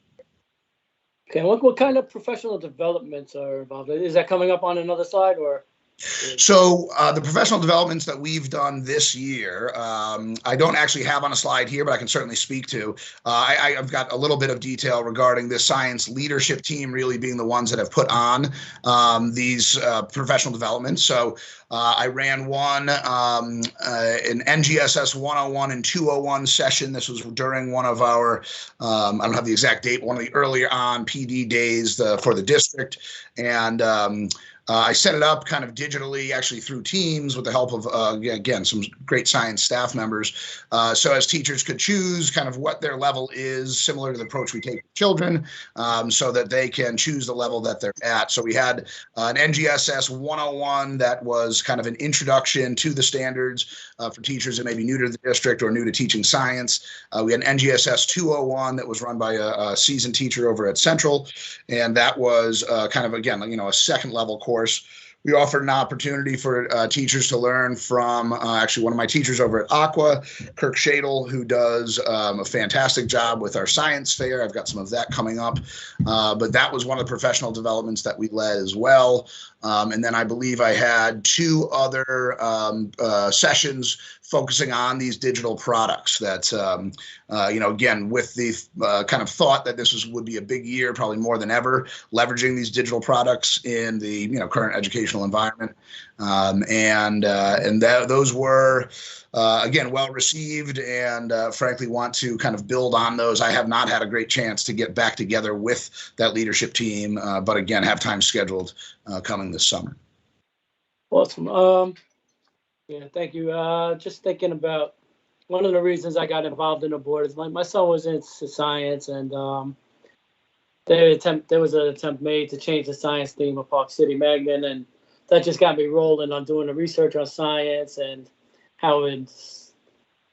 Okay, what kind of professional developments are involved? Is that coming up on another slide, or? So the professional developments that we've done this year, I don't actually have on a slide here, but I can certainly speak to. I've got a little bit of detail regarding this science leadership team really being the ones that have put on these professional developments. So I ran one, an NGSS 101 and 201 session. This was during one of our, I don't have the exact date, one of the earlier on PD days for the district. And I set it up kind of digitally, actually through Teams with the help of, again, some great science staff members. So as teachers could choose kind of what their level is, similar to the approach we take with children, so that they can choose the level that they're at. So we had an NGSS 101 that was kind of an introduction to the standards for teachers that may be new to the district or new to teaching science. We had an NGSS 201 that was run by a seasoned teacher over at Central. And that was kind of, again, a second level course. We offered an opportunity for teachers to learn from actually one of my teachers over at Aqua, Kirk Shadle, who does a fantastic job with our science fair. I've got some of that coming up, but that was one of the professional developments that we led as well. And then I believe I had two other sessions focusing on these digital products that, again, with the kind of thought that would be a big year, probably more than ever, leveraging these digital products in the, current educational environment. Those were, again, well received, and frankly want to kind of build on those. I have not had a great chance to get back together with that leadership team, but again, have time scheduled coming this summer. Awesome. Yeah, thank you. Just thinking about one of the reasons I got involved in the board is my son was into science, and there was an attempt made to change the science theme of Park City Magnet, and that just got me rolling on doing the research on science and how in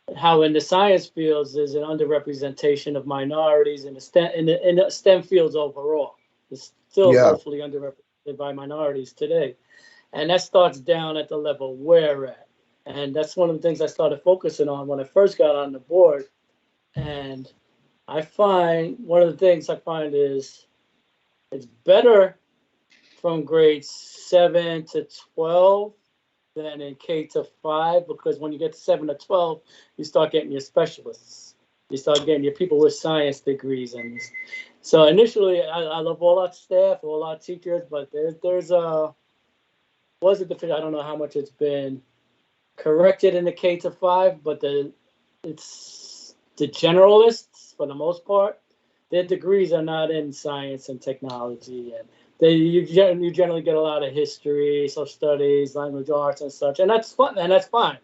the science fields there's an underrepresentation of minorities in the STEM fields overall. It's still woefully underrepresented by minorities today. And that starts down at the level we're at. And that's one of the things I started focusing on when I first got on the board. And I find one of the things I find is it's better from grades 7 to 12 than in K to 5, because when you get to 7 to 12, you start getting your specialists. You start getting your people with science degrees. And so initially, I love all our staff, all our teachers, but there's a I don't know how much it's been corrected in the K to 5, but it's the generalists for the most part. Their degrees are not in science and technology, and you generally get a lot of history, social studies, language arts, and such, and that's fun, and that's fine,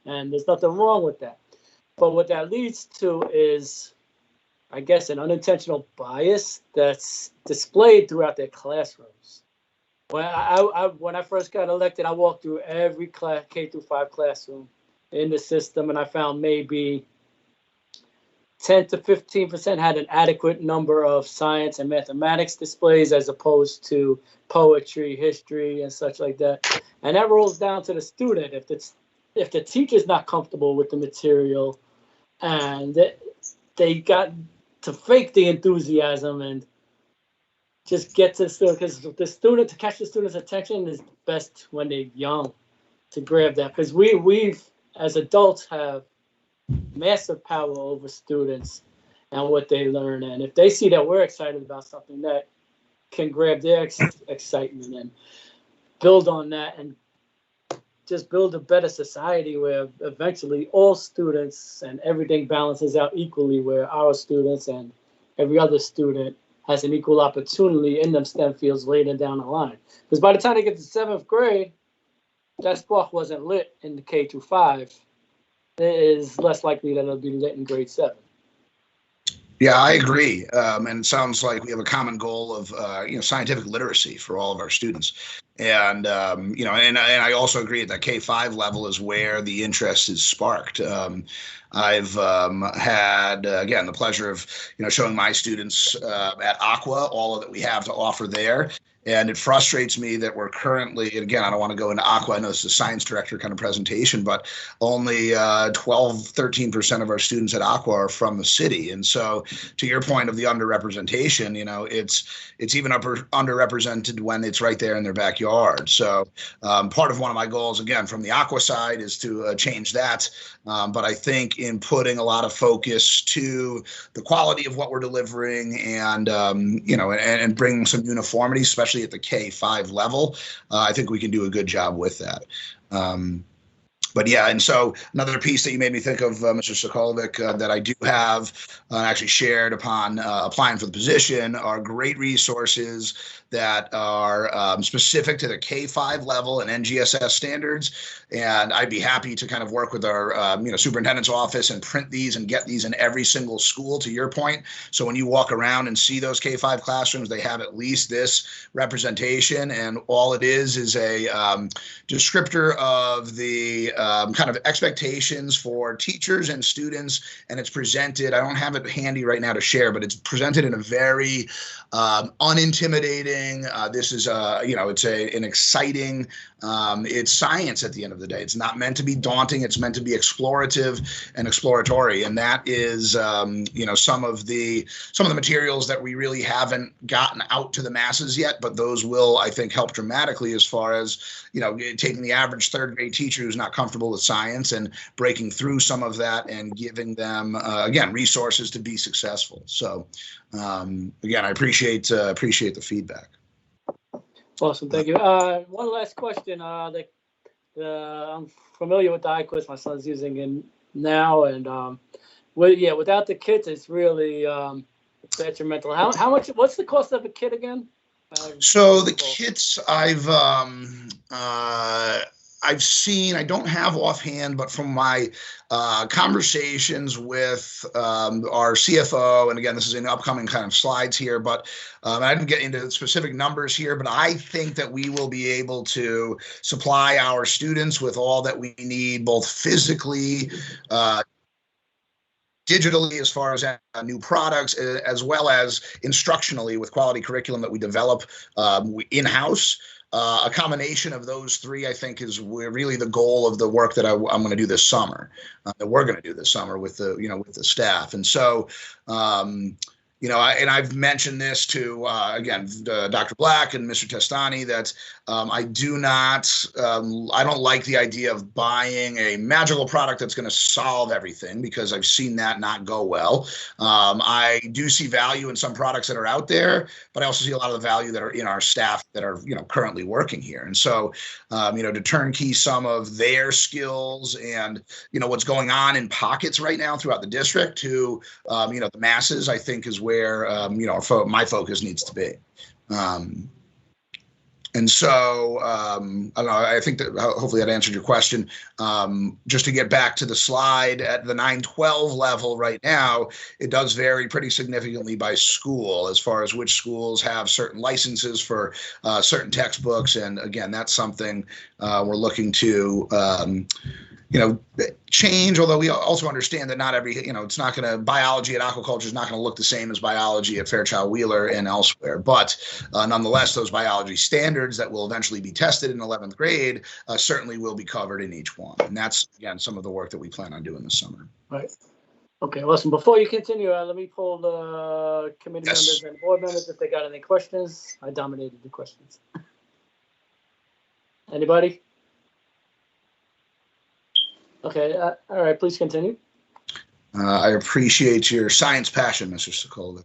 and there's nothing wrong with that. But what that leads to is, I guess, an unintentional bias that's displayed throughout their classrooms. When I first got elected, I walked through every K through 5 classroom in the system, and I found maybe 10 to 15% had an adequate number of science and mathematics displays, as opposed to poetry, history, and such like that. And that rolls down to the student. If the teacher's not comfortable with the material, and they got to fake the enthusiasm and just get to the student, because to catch the student's attention is best when they're young, to grab that, because we've as adults have massive power over students and what they learn, and if they see that we're excited about something, that can grab their excitement and build on that, and just build a better society where eventually all students and everything balances out equally, where our students and every other student has an equal opportunity in them STEM fields later down the line. Because by the time they get to 7th grade, that spark wasn't lit in the K through 5. It is less likely that it'll be lit in grade 7. Yeah, I agree. And it sounds like we have a common goal of, scientific literacy for all of our students. And, and I also agree at that K-5 level is where the interest is sparked. I've had, again, the pleasure of, showing my students at Aqua all that we have to offer there. And it frustrates me that we're currently, and again, I don't want to go into Aqua, I know this is a science director kind of presentation, but only 13% of our students at Aqua are from the city. And so to your point of the underrepresentation, it's even underrepresented when it's right there in their backyard. So part of one of my goals, again, from the Aqua side is to change that. But I think in putting a lot of focus to the quality of what we're delivering and, and bringing some uniformity, especially at the K-5 level, I think we can do a good job with that. But yeah, and so another piece that you made me think of, Mr. Sokolovic, that I do have actually shared upon applying for the position are great resources that are specific to the K-5 level and NGSS standards. And I'd be happy to kind of work with our superintendent's office and print these and get these in every single school, to your point. So when you walk around and see those K-5 classrooms, they have at least this representation. And all it is a descriptor of the kind of expectations for teachers and students. And it's presented, I don't have it handy right now to share, but it's presented in a very unintimidating. This is it's an exciting. It's science at the end of the day. It's not meant to be daunting. It's meant to be explorative and exploratory, and that is some of the materials that we really haven't gotten out to the masses yet. But those will, I think, help dramatically as far as taking the average 3rd grade teacher who's not comfortable comfortable with science and breaking through some of that and giving them, again, resources to be successful. So again, I appreciate the feedback. Awesome, thank you. One last question. I'm familiar with the iQuest. My son's using it now, and without the kits, it's really detrimental. How much? What's the cost of a kit again? So the kits I've seen, I don't have offhand, but from my conversations with our CFO, and again, this is in upcoming kind of slides here, but I didn't get into specific numbers here, but I think that we will be able to supply our students with all that we need, both physically, digitally, as far as new products, as well as instructionally with quality curriculum that we develop in-house. A combination of those three, I think, is really the goal of the work that I'm going to do this summer, that we're going to do this summer with the, with the staff. And so, and I've mentioned this to, again, Dr. Black and Mr. Testani, that I don't like the idea of buying a magical product that's going to solve everything, because I've seen that not go well. I do see value in some products that are out there, but I also see a lot of the value that are in our staff that are, currently working here. And so, to turnkey some of their skills and, what's going on in pockets right now throughout the district to, the masses, I think is where, my focus needs to be. And so, I don't know, I think that hopefully that answered your question. Just to get back to the slide, at the 912 level right now, it does vary pretty significantly by school as far as which schools have certain licenses for certain textbooks. And again, that's something we're looking to change, although we also understand that not every, it's not going to, biology at aquaculture is not going to look the same as biology at Fairchild Wheeler and elsewhere. But nonetheless, those biology standards that will eventually be tested in 11th grade certainly will be covered in each one. And that's, again, some of the work that we plan on doing this summer. Right. Okay, listen, before you continue, let me pull the committee members and board members if they got any questions. I dominated the questions. Anybody? Okay, all right, please continue. I appreciate your science passion, Mr. Sokola.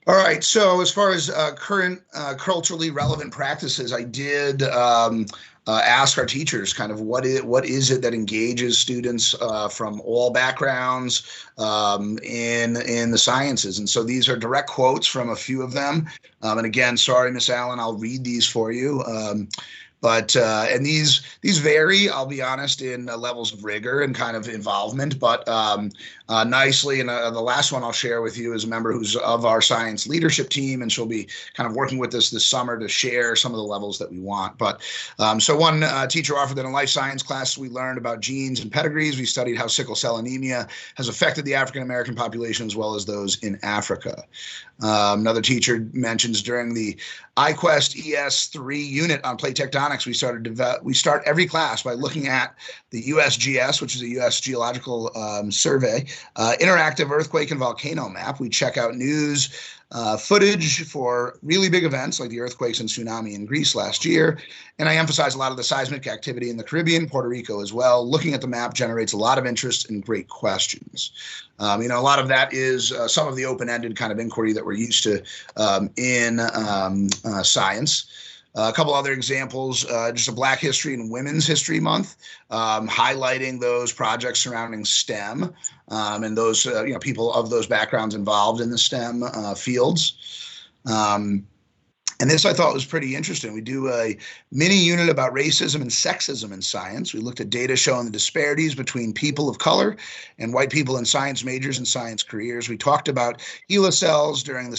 All right, so as far as current culturally relevant practices, I did ask our teachers kind of what is it that engages students from all backgrounds in the sciences. And so these are direct quotes from a few of them. And again, sorry, Miss Allen, I'll read these for you. But and these vary, I'll be honest, in levels of rigor and kind of involvement, but nicely. And the last one I'll share with you is a member who's of our science leadership team, and she'll be kind of working with us this summer to share some of the levels that we want. But so one teacher offered that in life science class, we learned about genes and pedigrees. We studied how sickle cell anemia has affected the African-American population as well as those in Africa. Another teacher mentions during the iQuest ES3 unit on plate tectonics, we start every class by looking at the USGS, which is a U.S. Geological Survey, interactive earthquake and volcano map. We check out news footage for really big events like the earthquakes and tsunami in Greece last year. And I emphasize a lot of the seismic activity in the Caribbean, Puerto Rico as well. Looking at the map generates a lot of interest and great questions. A lot of that is some of the open-ended kind of inquiry that we're used to in science. A couple other examples, just a Black History and Women's History Month, highlighting those projects surrounding STEM and those people of those backgrounds involved in the STEM fields. And this I thought was pretty interesting. We do a mini unit about racism and sexism in science. We looked at data showing the disparities between people of color and white people in science majors and science careers. We talked about HeLa cells during life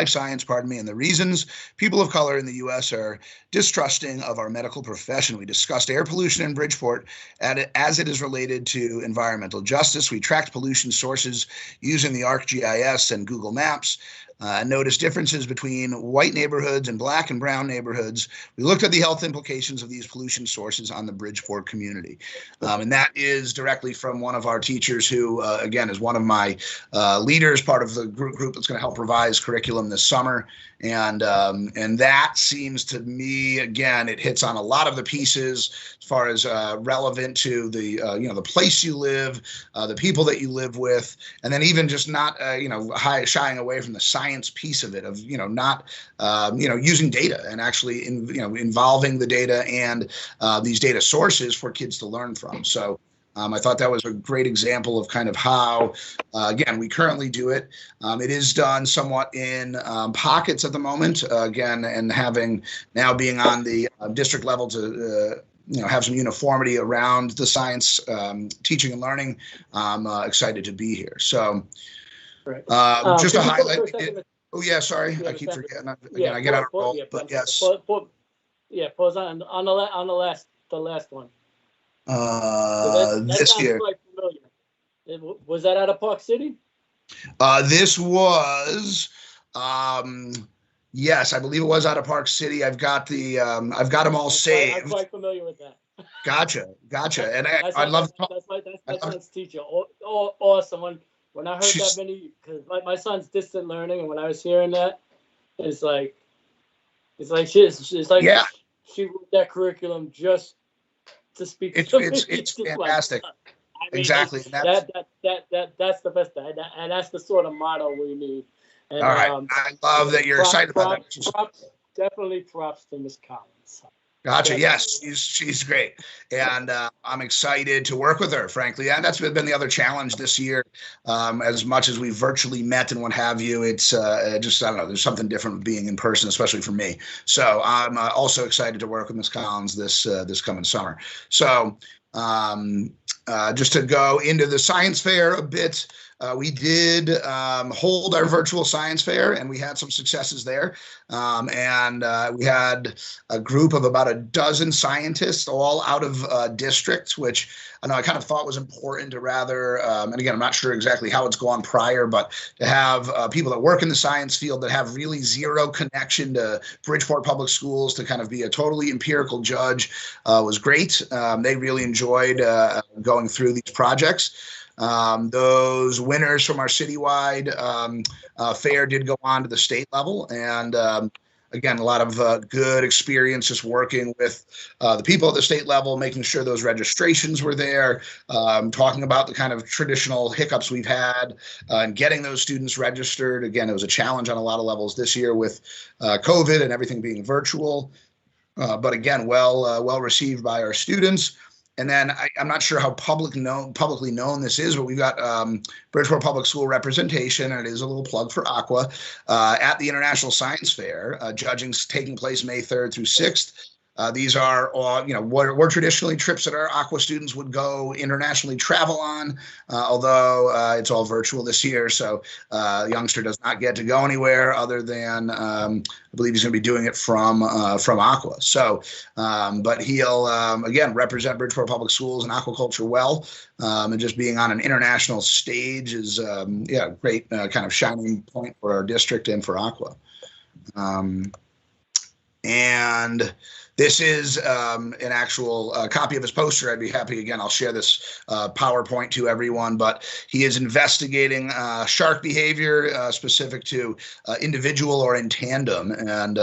science, and the reasons people of color in the U.S. are distrusting of our medical profession. We discussed air pollution in Bridgeport as it is related to environmental justice. We tracked pollution sources using the ArcGIS and Google Maps. noticed differences between white neighborhoods and black and brown neighborhoods. We looked at the health implications of these pollution sources on the Bridgeport community. And that is directly from one of our teachers who, again, is one of my leaders, part of the group that's going to help revise curriculum this summer. And that seems to me, again, it hits on a lot of the pieces as far as relevant to the, the place you live, the people that you live with, and then even just not, shying away from the science piece of it, of, not, using data and actually, involving the data and these data sources for kids to learn from. So I thought that was a great example of kind of how, again, we currently do it. It is done somewhat in pockets at the moment, again, and now being on the district level to have some uniformity around the science teaching and learning. I'm excited to be here. So Right. just to highlight. Oh yeah, sorry, I keep forgetting. Again, I get on a roll, but yes. Pause on the last one. This year. Quite familiar. Was that out of Park City? This was, yes, I believe it was out of Park City. I've got them all saved. I'm quite familiar with that. Gotcha. And I love. That's my son's teacher. Awesome. When I heard that many, because my son's distant learning, and when I was hearing that, it's like yeah. She wrote that curriculum just to speak. It's fantastic. Exactly. That's the best, and that's the sort of motto we need. And, all right, I love that you're excited about that. Definitely props to Miss Collins. Gotcha. Yes, she's great, and I'm excited to work with her. Frankly, and that's been the other challenge this year. As much as we've virtually met and what have you, it's just, I don't know. There's something different with being in person, especially for me. So I'm also excited to work with Ms. Collins this coming summer. So just to go into the science fair a bit. We did hold our virtual science fair, and we had some successes there. And we had a group of about a dozen scientists, all out of districts, which I know I kind of thought was important to rather, and again, I'm not sure exactly how it's gone prior, but to have people that work in the science field that have really zero connection to Bridgeport Public Schools to kind of be a totally empirical judge was great. They really enjoyed going through these projects. Those winners from our citywide fair did go on to the state level, and again, a lot of good experience just working with the people at the state level, making sure those registrations were there, talking about the kind of traditional hiccups we've had, and getting those students registered. Again, it was a challenge on a lot of levels this year with COVID and everything being virtual, but again, well received by our students. And then I'm not sure how publicly known this is, but we've got Bridgeport Public School representation, and it is a little plug for Aqua, at the International Science Fair. Judging's taking place May 3rd through 6th. These are all, were traditionally trips that our Aqua students would go internationally travel on, although it's all virtual this year. So youngster does not get to go anywhere other than, I believe he's going to be doing it from Aqua. So, but he'll, again, represent Bridgeport Public Schools and aquaculture well. And just being on an international stage is, great kind of shining point for our district and for Aqua. And this is an actual copy of his poster. I'd be happy, again, I'll share this PowerPoint to everyone, but he is investigating shark behavior specific to individual or in tandem. And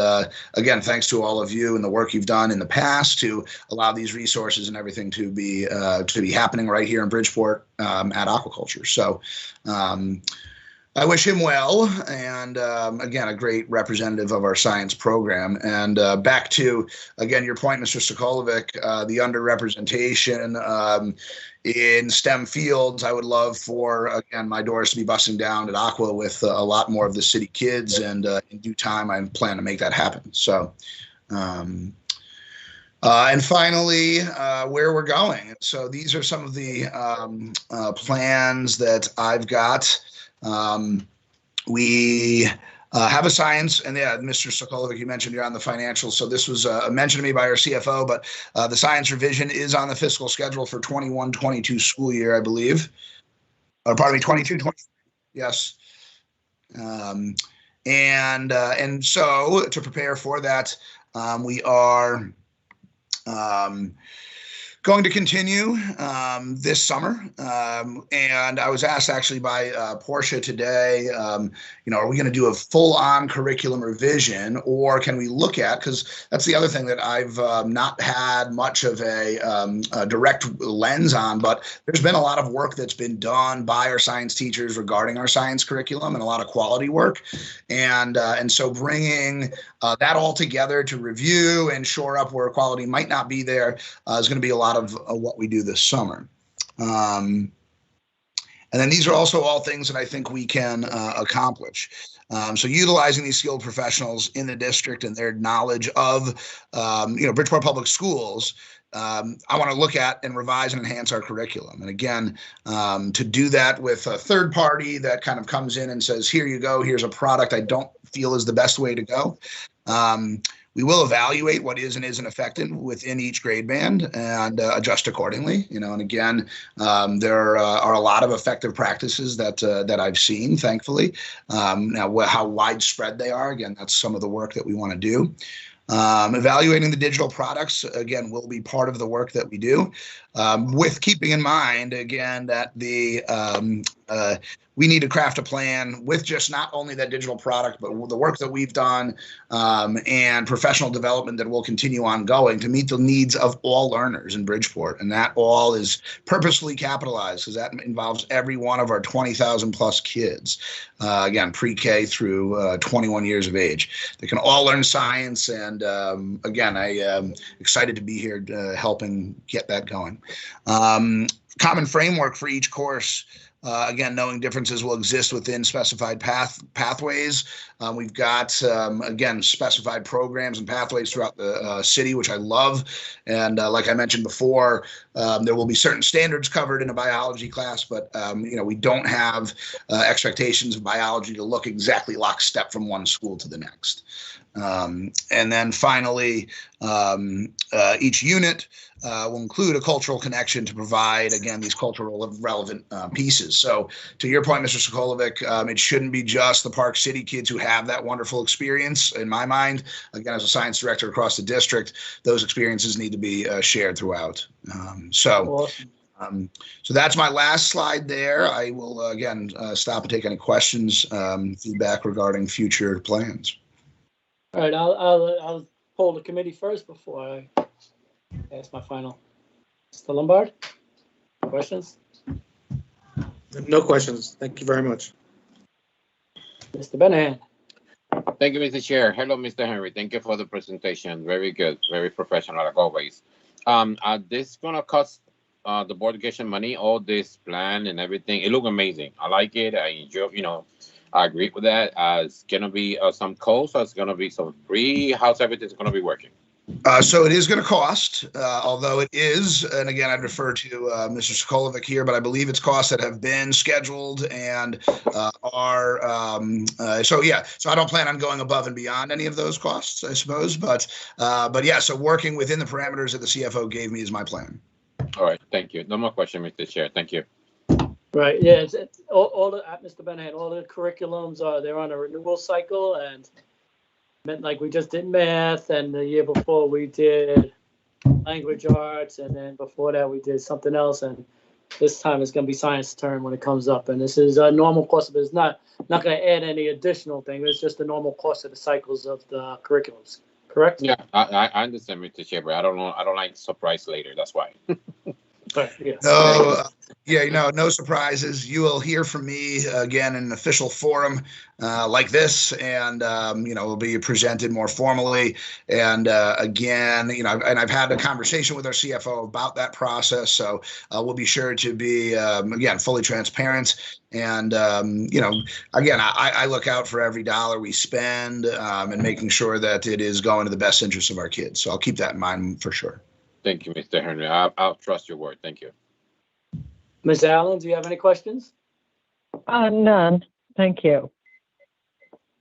again, thanks to all of you and the work you've done in the past to allow these resources and everything to be happening right here in Bridgeport at aquaculture. So I wish him well, and again, a great representative of our science program. And back to, again, your point, Mr. Sokolovic, the underrepresentation in STEM fields. I would love for, again, my doors to be busting down at Aqua with a lot more of the city kids, and in due time, I plan to make that happen. So, and finally, where we're going. So these are some of the plans that I've got. We have a science, and yeah, Mr. Sokolovic, you mentioned you're on the financials. So this was mentioned to me by our CFO, but the science revision is on the fiscal schedule for 21-22 school year, I believe. Pardon me, 22-23. Yes. And so to prepare for that, we are going to continue this summer. And I was asked actually by Portia today, are we going to do a full-on curriculum revision, or can we look at, because that's the other thing that I've not had much of a direct lens on, but there's been a lot of work that's been done by our science teachers regarding our science curriculum, and a lot of quality work. And so bringing that all together to review and shore up where quality might not be there is going to be a lot of what we do this summer. And then these are also all things that I think we can accomplish. So utilizing these skilled professionals in the district and their knowledge of, Bridgeport Public Schools, I want to look at and revise and enhance our curriculum. And again, to do that with a third party that kind of comes in and says, here you go, here's a product I don't feel is the best way to go. We will evaluate what is and isn't effective within each grade band and adjust accordingly. And again, there are a lot of effective practices that I've seen, thankfully. Now, how widespread they are, again, that's some of the work that we want to do. Evaluating the digital products, again, will be part of the work that we do, with keeping in mind, again, that we need to craft a plan with just not only that digital product, but the work that we've done and professional development that will continue ongoing to meet the needs of all learners in Bridgeport. And that all is purposefully capitalized, because that involves every one of our 20,000 plus kids, again, pre-K through 21 years of age. They can all learn science. And again, I am excited to be here helping get that going. Common framework for each course. Again, knowing differences will exist within specified pathways. We've got, again, specified programs and pathways throughout the city, which I love. And like I mentioned before, there will be certain standards covered in a biology class, but, we don't have expectations of biology to look exactly lockstep from one school to the next. And then finally, each unit will include a cultural connection to provide, again, these cultural relevant pieces. So to your point, Mr. Sokolovic, it shouldn't be just the Park City kids who have that wonderful experience. In my mind, again, as a science director across the district, those experiences need to be shared throughout. So that's my last slide there. I will, again, stop and take any questions, feedback regarding future plans. All right, I'll poll the committee first before I ask my final. Mr. Lombard, questions? No questions. Thank you very much. Mr. Benahan. Thank you, Mr. Chair. Hello, Mr. Henry. Thank you for the presentation. Very good, very professional, like always. Are this gonna cost the board education money? All this plan and everything, it look amazing. I like it. I enjoy. I agree with that. It's gonna be some cost, or it's gonna be some free. How's everything's gonna be working? So it is going to cost, although it is, and again, I'd refer to Mr. Sokolovic here, but I believe it's costs that have been scheduled and are, so I don't plan on going above and beyond any of those costs, I suppose, but yeah, so working within the parameters that the CFO gave me is my plan. All right, thank you. No more question, Mr. Chair. Thank you. Right, yeah, all the, Mr. Benahan, all the curriculums they're on a renewal cycle, and like we just did math, and the year before we did language arts, and then before that we did something else, and this time it's going to be science term when it comes up, and this is a normal course, but it's not going to add any additional thing. It's just the normal course of the cycles of the curriculums. Correct? Yeah, I understand, Mr. Chair, but I don't know. I don't like surprise later. That's why. Right, yes. No surprises. You will hear from me again in an official forum like this, and will be presented more formally. And again, and I've had a conversation with our CFO about that process, so we'll be sure to be again fully transparent. And again, I look out for every dollar we spend and making sure that it is going to the best interest of our kids. So I'll keep that in mind for sure. Thank you, Mr. Henry. I'll trust your word. Thank you. Ms. Allen, do you have any questions? None. Thank you.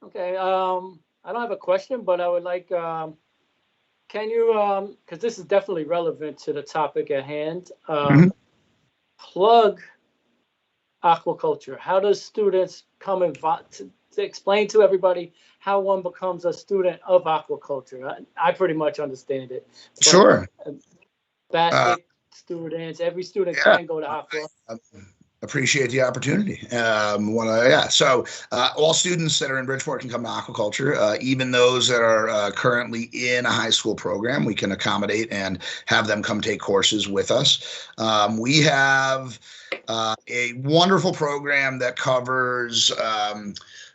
Okay. I don't have a question, but I would like, can you, because this is definitely relevant to the topic at hand, plug aquaculture. How does students come and to explain to everybody how one becomes a student of aquaculture. I pretty much understand it. But Sure. basket students, every student Yeah. can go to aqua. Appreciate the opportunity. So all students that are in Bridgeport can come to aquaculture, even those that are currently in a high school program. We can accommodate and have them come take courses with us. We have a wonderful program that covers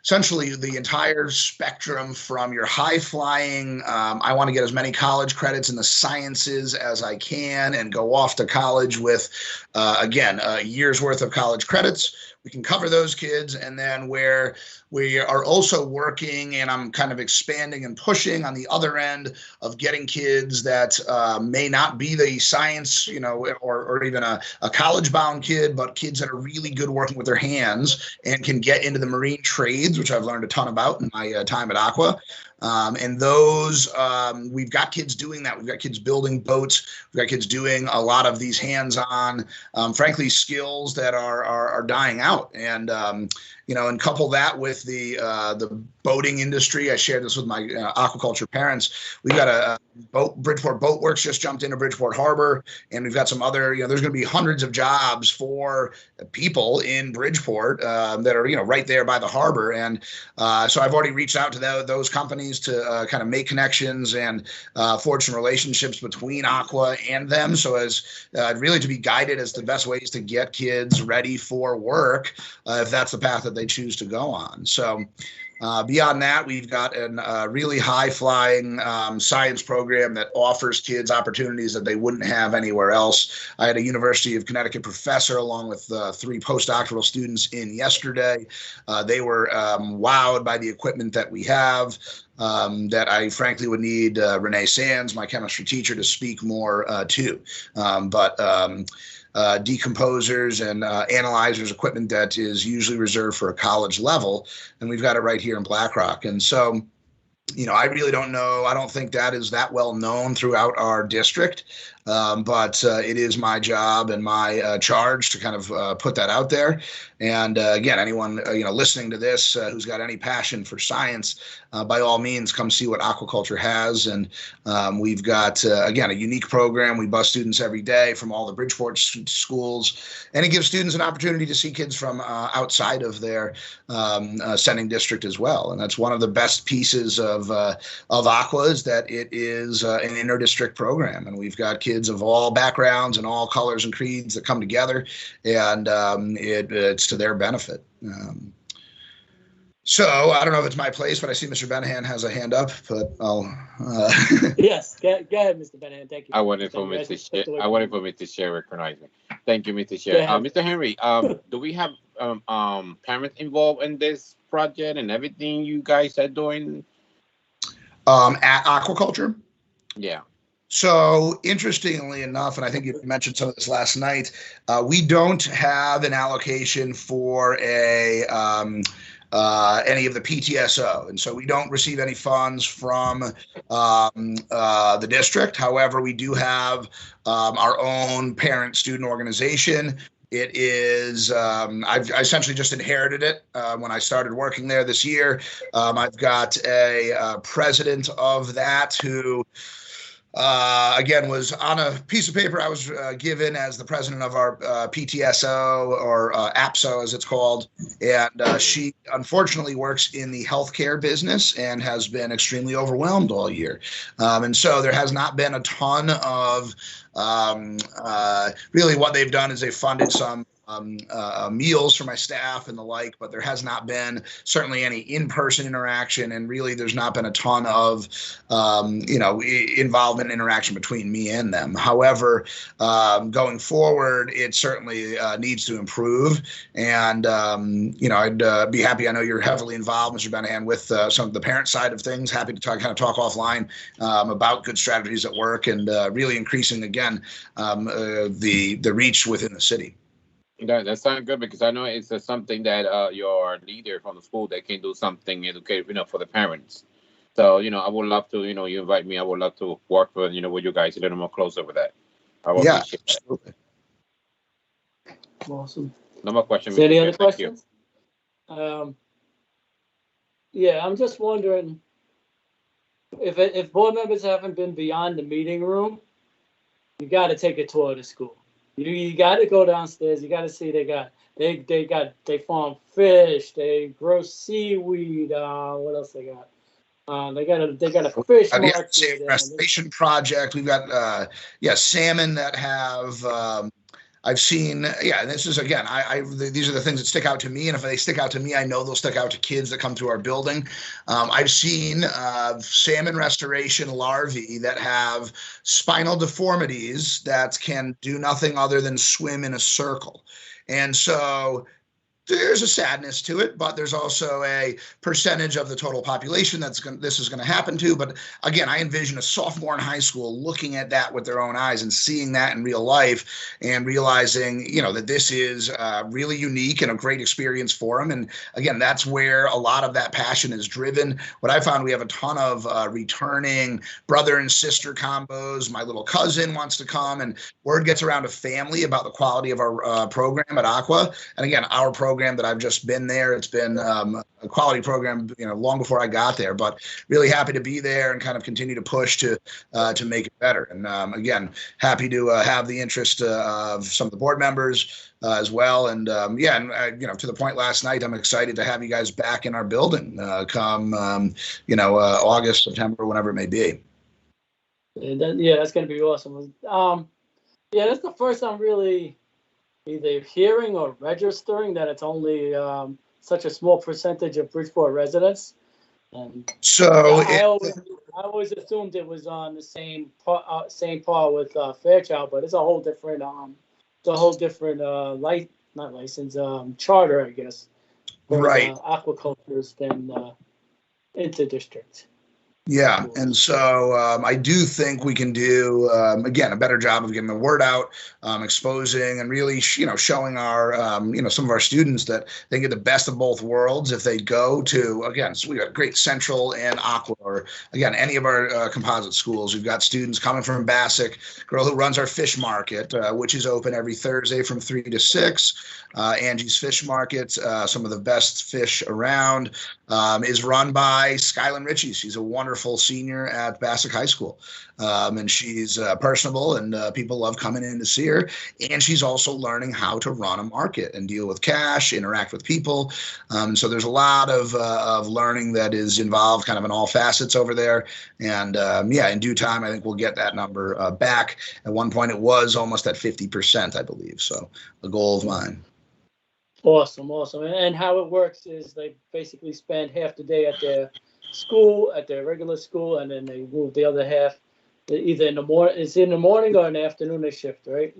essentially the entire spectrum from your high flying, I want to get as many college credits in the sciences as I can and go off to college with, again, a year's worth of college credits. We can cover those kids. And then where we are also working, and I'm kind of expanding and pushing on the other end of getting kids that may not be the science, or even a college bound kid, but kids that are really good working with their hands and can get into the marine trades, which I've learned a ton about in my time at Aqua. And those, we've got kids doing that. We've got kids building boats. We've got kids doing a lot of these hands-on, frankly, skills that are dying out. And, and couple that with the boating industry. I shared this with my aquaculture parents. We've got a Bridgeport Boat Works just jumped into Bridgeport Harbor, and we've got some other, there's going to be hundreds of jobs for people in Bridgeport that are, right there by the harbor. And so I've already reached out to those companies to kind of make connections and forge some relationships between Aqua and them, so as really to be guided as the best ways to get kids ready for work if that's the path that they choose to go on. So beyond that, we've got a really high-flying science program that offers kids opportunities that they wouldn't have anywhere else. I had a University of Connecticut professor along with 3 postdoctoral students in yesterday. They were wowed by the equipment that we have. That I frankly would need Renee Sands, my chemistry teacher, to speak more to. Decomposers and analyzers, equipment that is usually reserved for a college level, and we've got it right here in Black Rock. And so, I really don't know. I don't think that is that well known throughout our district, but it is my job and my charge to kind of put that out there. And again, anyone listening to this who's got any passion for science, by all means, come see what aquaculture has. And we've got again a unique program. We bus students every day from all the Bridgeport schools, and it gives students an opportunity to see kids from outside of their sending district as well. And that's one of the best pieces of Aqua, is that it is an inter-district program, and we've got kids of all backgrounds and all colors and creeds that come together, and it's to their benefit. So I don't know if it's my place, but I see Mr. Benahan has a hand up, but I'll. Yes, go ahead, Mr. Benahan. Thank you. I wanted for Mr. Chair recognize me. Thank you, Mr. Chair. Mr. Henry, do we have parents involved in this project and everything you guys are doing? At aquaculture? Yeah. So interestingly enough, and I think you mentioned some of this last night, we don't have an allocation for any of the PTSO. And so we don't receive any funds from the district. However, we do have our own parent-student organization. It is, I essentially just inherited it when I started working there this year. I've got a president of that who, again, was on a piece of paper I was given as the president of our PTSO, or APSO as it's called. And she unfortunately works in the healthcare business and has been extremely overwhelmed all year. And so there has not been a ton of really what they've done is they've funded some meals for my staff and the like, but there has not been certainly any in-person interaction, and really there's not been a ton of involvement interaction between me and them. However, going forward, it certainly needs to improve, and I'd be happy. I know you're heavily involved, Mr. Benahan, with some of the parent side of things. Happy to talk offline about good strategies at work, and really increasing again the reach within the city. That sounds good, because I know it's something that your leader from the school, they can do something educative, for the parents. So, I would love to, you invite me. I would love to work with, with you guys a little more closer with that. I would appreciate absolutely. that. Awesome. No more questions. Is there any other questions? Yeah, I'm just wondering if board members haven't been beyond the meeting room, you got to take a tour of the school. You got to go downstairs. You got to see they farm fish. They grow seaweed. What else they got? They got a fish market. Restoration project. We've got salmon that have. I've seen, and this is again, these are the things that stick out to me, and if they stick out to me, I know they'll stick out to kids that come through our building. I've seen salmon restoration larvae that have spinal deformities that can do nothing other than swim in a circle, and so there's a sadness to it, but there's also a percentage of the total population this is going to happen to. But again, I envision a sophomore in high school looking at that with their own eyes and seeing that in real life and realizing, that this is really unique and a great experience for them. And again, that's where a lot of that passion is driven. What I found, we have a ton of returning brother and sister combos. My little cousin wants to come, and word gets around to family about the quality of our program at Aqua. And again, our program that I've just been there. It's been a quality program, long before I got there, but really happy to be there and kind of continue to push to make it better. And again, happy to have the interest of some of the board members as well. And to the point last night, I'm excited to have you guys back in our building come August, September, whenever it may be. That's going to be awesome. That's the first time really either hearing or registering that it's only such a small percentage of Bridgeport residents. And so I always assumed it was on the same par with Fairchild, but it's a whole different not license, charter, I guess, for right, aquacultures than inter-district. Yeah, and so I do think we can do again a better job of getting the word out, exposing and really showing our some of our students that they get the best of both worlds if they go to, again, so we got great Central and Aqua, or again any of our composite schools. We've got students coming from Bassick, girl who runs our fish market, which is open every Thursday from 3 to 6. Angie's Fish Market, some of the best fish around, is run by Skyland Ritchie. She's a wonderful senior at Bassick High School. And she's personable, and people love coming in to see her. And she's also learning how to run a market and deal with cash, interact with people. So there's a lot of learning that is involved kind of in all facets over there. And in due time, I think we'll get that number back. At one point, it was almost at 50%, I believe. So a goal of mine. Awesome. And how it works is they basically spend half the day at their school, at their regular school, and then they move the other half either in the morning. It's in the morning or in the afternoon they shift, right?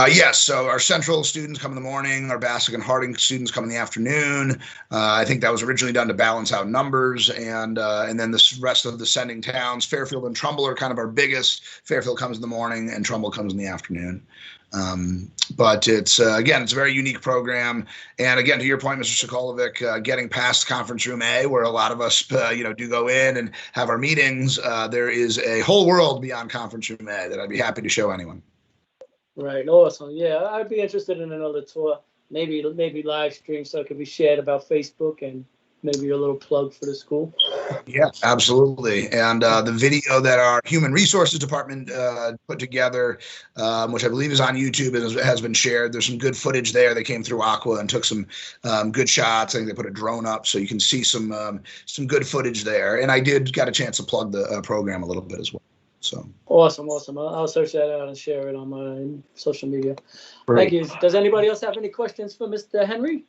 Yes. So our Central students come in the morning. Our Bassick and Harding students come in the afternoon. I think that was originally done to balance out numbers, and then the rest of the sending towns, Fairfield and Trumbull, are kind of our biggest. Fairfield comes in the morning, and Trumbull comes in the afternoon. But it's again, it's a very unique program. And again, to your point, Mr. Sokolovic, getting past conference room A, where a lot of us, do go in and have our meetings, there is a whole world beyond conference room A that I'd be happy to show anyone. Right. Awesome. Yeah, I'd be interested in another tour, maybe live stream, so it could be shared about Facebook, and maybe a little plug for the school. Yeah, absolutely. And the video that our Human Resources Department put together, which I believe is on YouTube and has been shared. There's some good footage there. They came through Aqua and took some good shots. I think they put a drone up, so you can see some good footage there. And I got a chance to plug the program a little bit as well. So awesome. I'll search that out and share it on my social media. Great. Thank you. Does anybody else have any questions for Mr. Henry?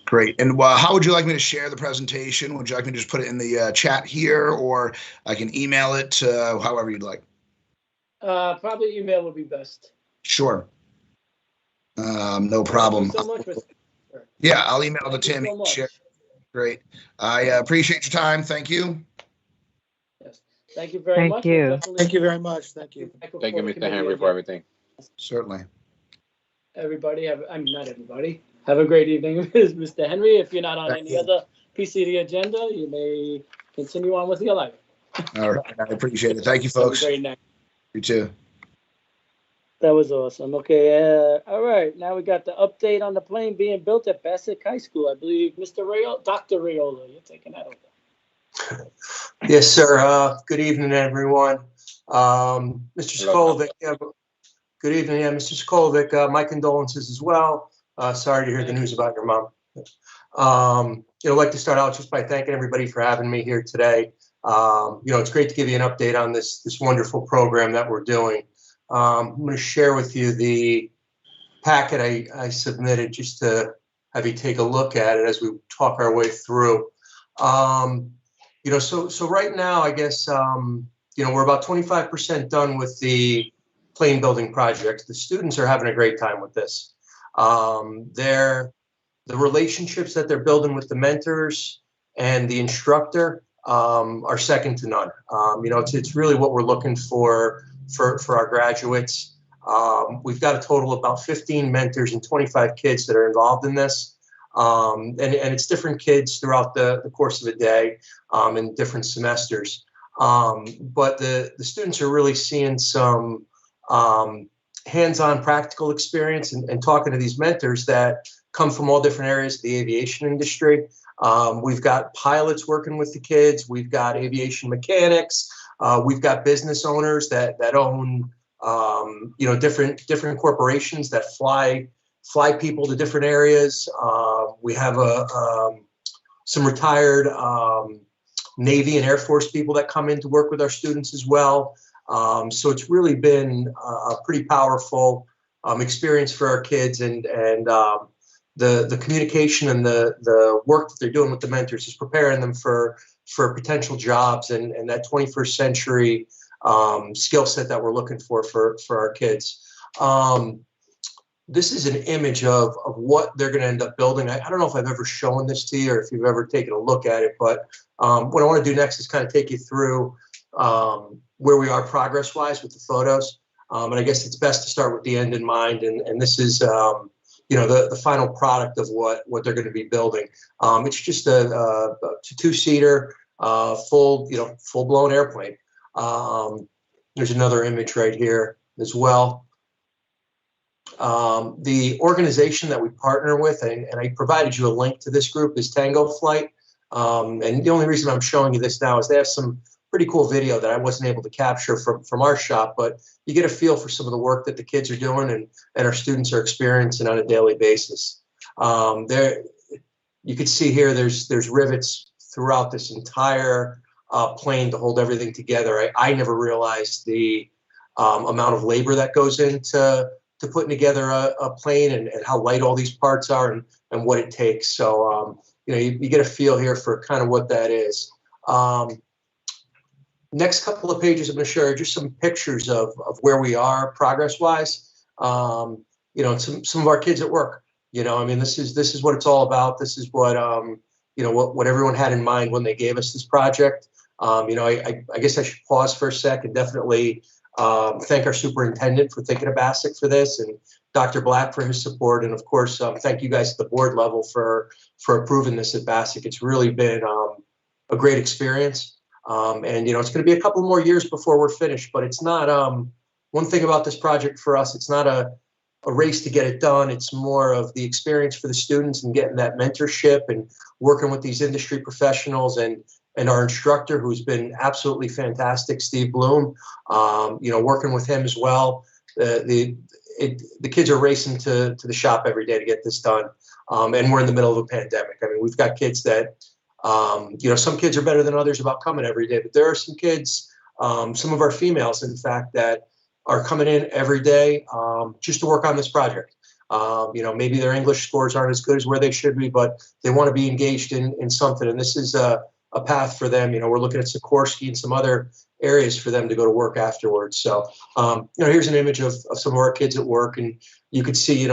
Great. And how would you like me to share the presentation? Would you like me to just put it in the chat here, or I can email it however you'd like? Probably email would be best. Sure. No problem. Thank you so much, Mr. Yeah, I'll email to Tim. Share. Great. I appreciate your time. Thank you. Yes. Thank you very much. Thank you very much. Thank you. Thank you, Mr. Henry, for everything. Certainly. Everybody not everybody. Have a great evening, Mr. Henry. If you're not on any other PCD agenda, you may continue on with your life. All right. I appreciate it. Thank you, folks. Have a great night. You too. That was awesome. Okay, all right. Now we got the update on the plane being built at Bassett High School. I believe Dr. Rayola, you're taking that over. Yes, sir. Good evening, everyone. Mr. Skolvic, good evening. Yeah, Mr. Skolvic, my condolences as well. Sorry to hear the news about your mom. I'd like to start out just by thanking everybody for having me here today. It's great to give you an update on this wonderful program that we're doing. I'm going to share with you the packet I submitted just to have you take a look at it as we talk our way through. So right now, I guess, we're about 25% done with the plane building project. The students are having a great time with this. The relationships that they're building with the mentors and the instructor are second to none. It's really what we're looking for our graduates. We've got a total of about 15 mentors and 25 kids that are involved in this. And it's different kids throughout the course of a day in different semesters. But the students are really seeing some hands-on practical experience and talking to these mentors that come from all different areas of the aviation industry. We've got pilots working with the kids. We've got aviation mechanics. We've got business owners that own different corporations that fly people to different areas. We have some retired Navy and Air Force people that come in to work with our students as well. So it's really been a pretty powerful experience for our kids, and the communication and the work that they're doing with the mentors is preparing them for potential jobs and that 21st century skill set that we're looking for our kids. This is an image of what they're going to end up building. I don't know if I've ever shown this to you or if you've ever taken a look at it, but what I want to do next is kind of take you through where we are progress-wise with the photos. And I guess it's best to start with the end in mind. And this is, the final product of what they're going to be building. It's just a two-seater, full-blown airplane. There's another image right here as well. The organization that we partner with, and I provided you a link to this group, is Tango Flight. And the only reason I'm showing you this now is they have some pretty cool video that I wasn't able to capture from our shop, but you get a feel for some of the work that the kids are doing and our students are experiencing on a daily basis. You can see here there's rivets throughout this entire plane to hold everything together. I never realized the amount of labor that goes into putting together a plane and how light all these parts are and what it takes. So, you get a feel here for kind of what that is. Next couple of pages, I'm going to share just some pictures of where we are progress-wise. Some of our kids at work. This is what it's all about. This is what what everyone had in mind when they gave us this project. I guess I should pause for a sec and definitely thank our superintendent for thinking of Bassett for this, and Dr. Black for his support, and of course, thank you guys at the board level for approving this at Bassett. It's really been a great experience. And it's going to be a couple more years before we're finished, but it's not one thing about this project for us. It's not a race to get it done. It's more of the experience for the students and getting that mentorship and working with these industry professionals and our instructor, who's been absolutely fantastic, Steve Bloom. Working with him as well. The kids are racing to the shop every day to get this done, and we're in the middle of a pandemic. I mean, we've got kids that. Some kids are better than others about coming every day, but there are some kids, some of our females, in fact, that are coming in every day just to work on this project. Maybe their English scores aren't as good as where they should be, but they want to be engaged in something. And this is a path for them. We're looking at Sikorsky and some other areas for them to go to work afterwards. So, here's an image of some of our kids at work, and you could see,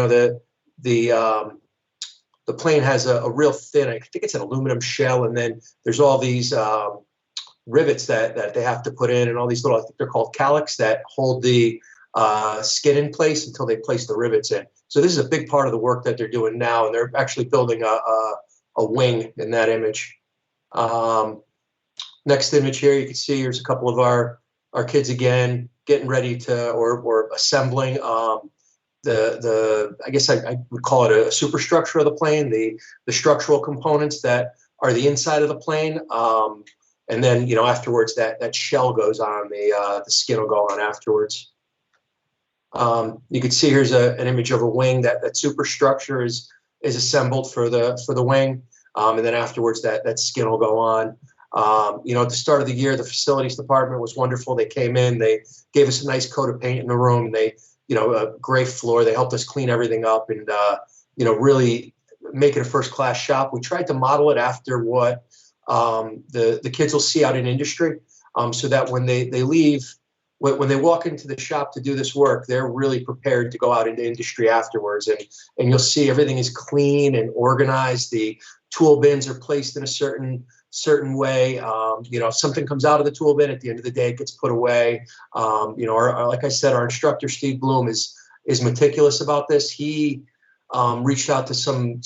the plane has a real thin, I think it's an aluminum shell, and then there's all these rivets that they have to put in, and all these little, I think they're called calyx, that hold the skin in place until they place the rivets in. So this is a big part of the work that they're doing now, and they're actually building a wing in that image. Next image here, you can see here's a couple of our our kids again getting ready to or assembling I guess I would call it a superstructure of the plane, the structural components that are the inside of the plane. And then, you know, afterwards that shell goes on, the skin will go on afterwards. You can see here's an image of a wing. That superstructure is assembled for the wing. And then afterwards that skin will go on. You know, at the start of the year, the facilities department was wonderful. They came in, they gave us a nice coat of paint in the room. They, you know, a great floor. They helped us clean everything up and, you know, really make it a first-class shop. We tried to model it after what the kids will see out in industry, so that when they leave, when they walk into the shop to do this work, they're really prepared to go out into industry afterwards. And you'll see everything is clean and organized. The tool bins are placed in a certain way. You know, if something comes out of the tool bin, at the end of the day, it gets put away. You know, like I said, our instructor, Steve Bloom, is meticulous about this. He reached out to some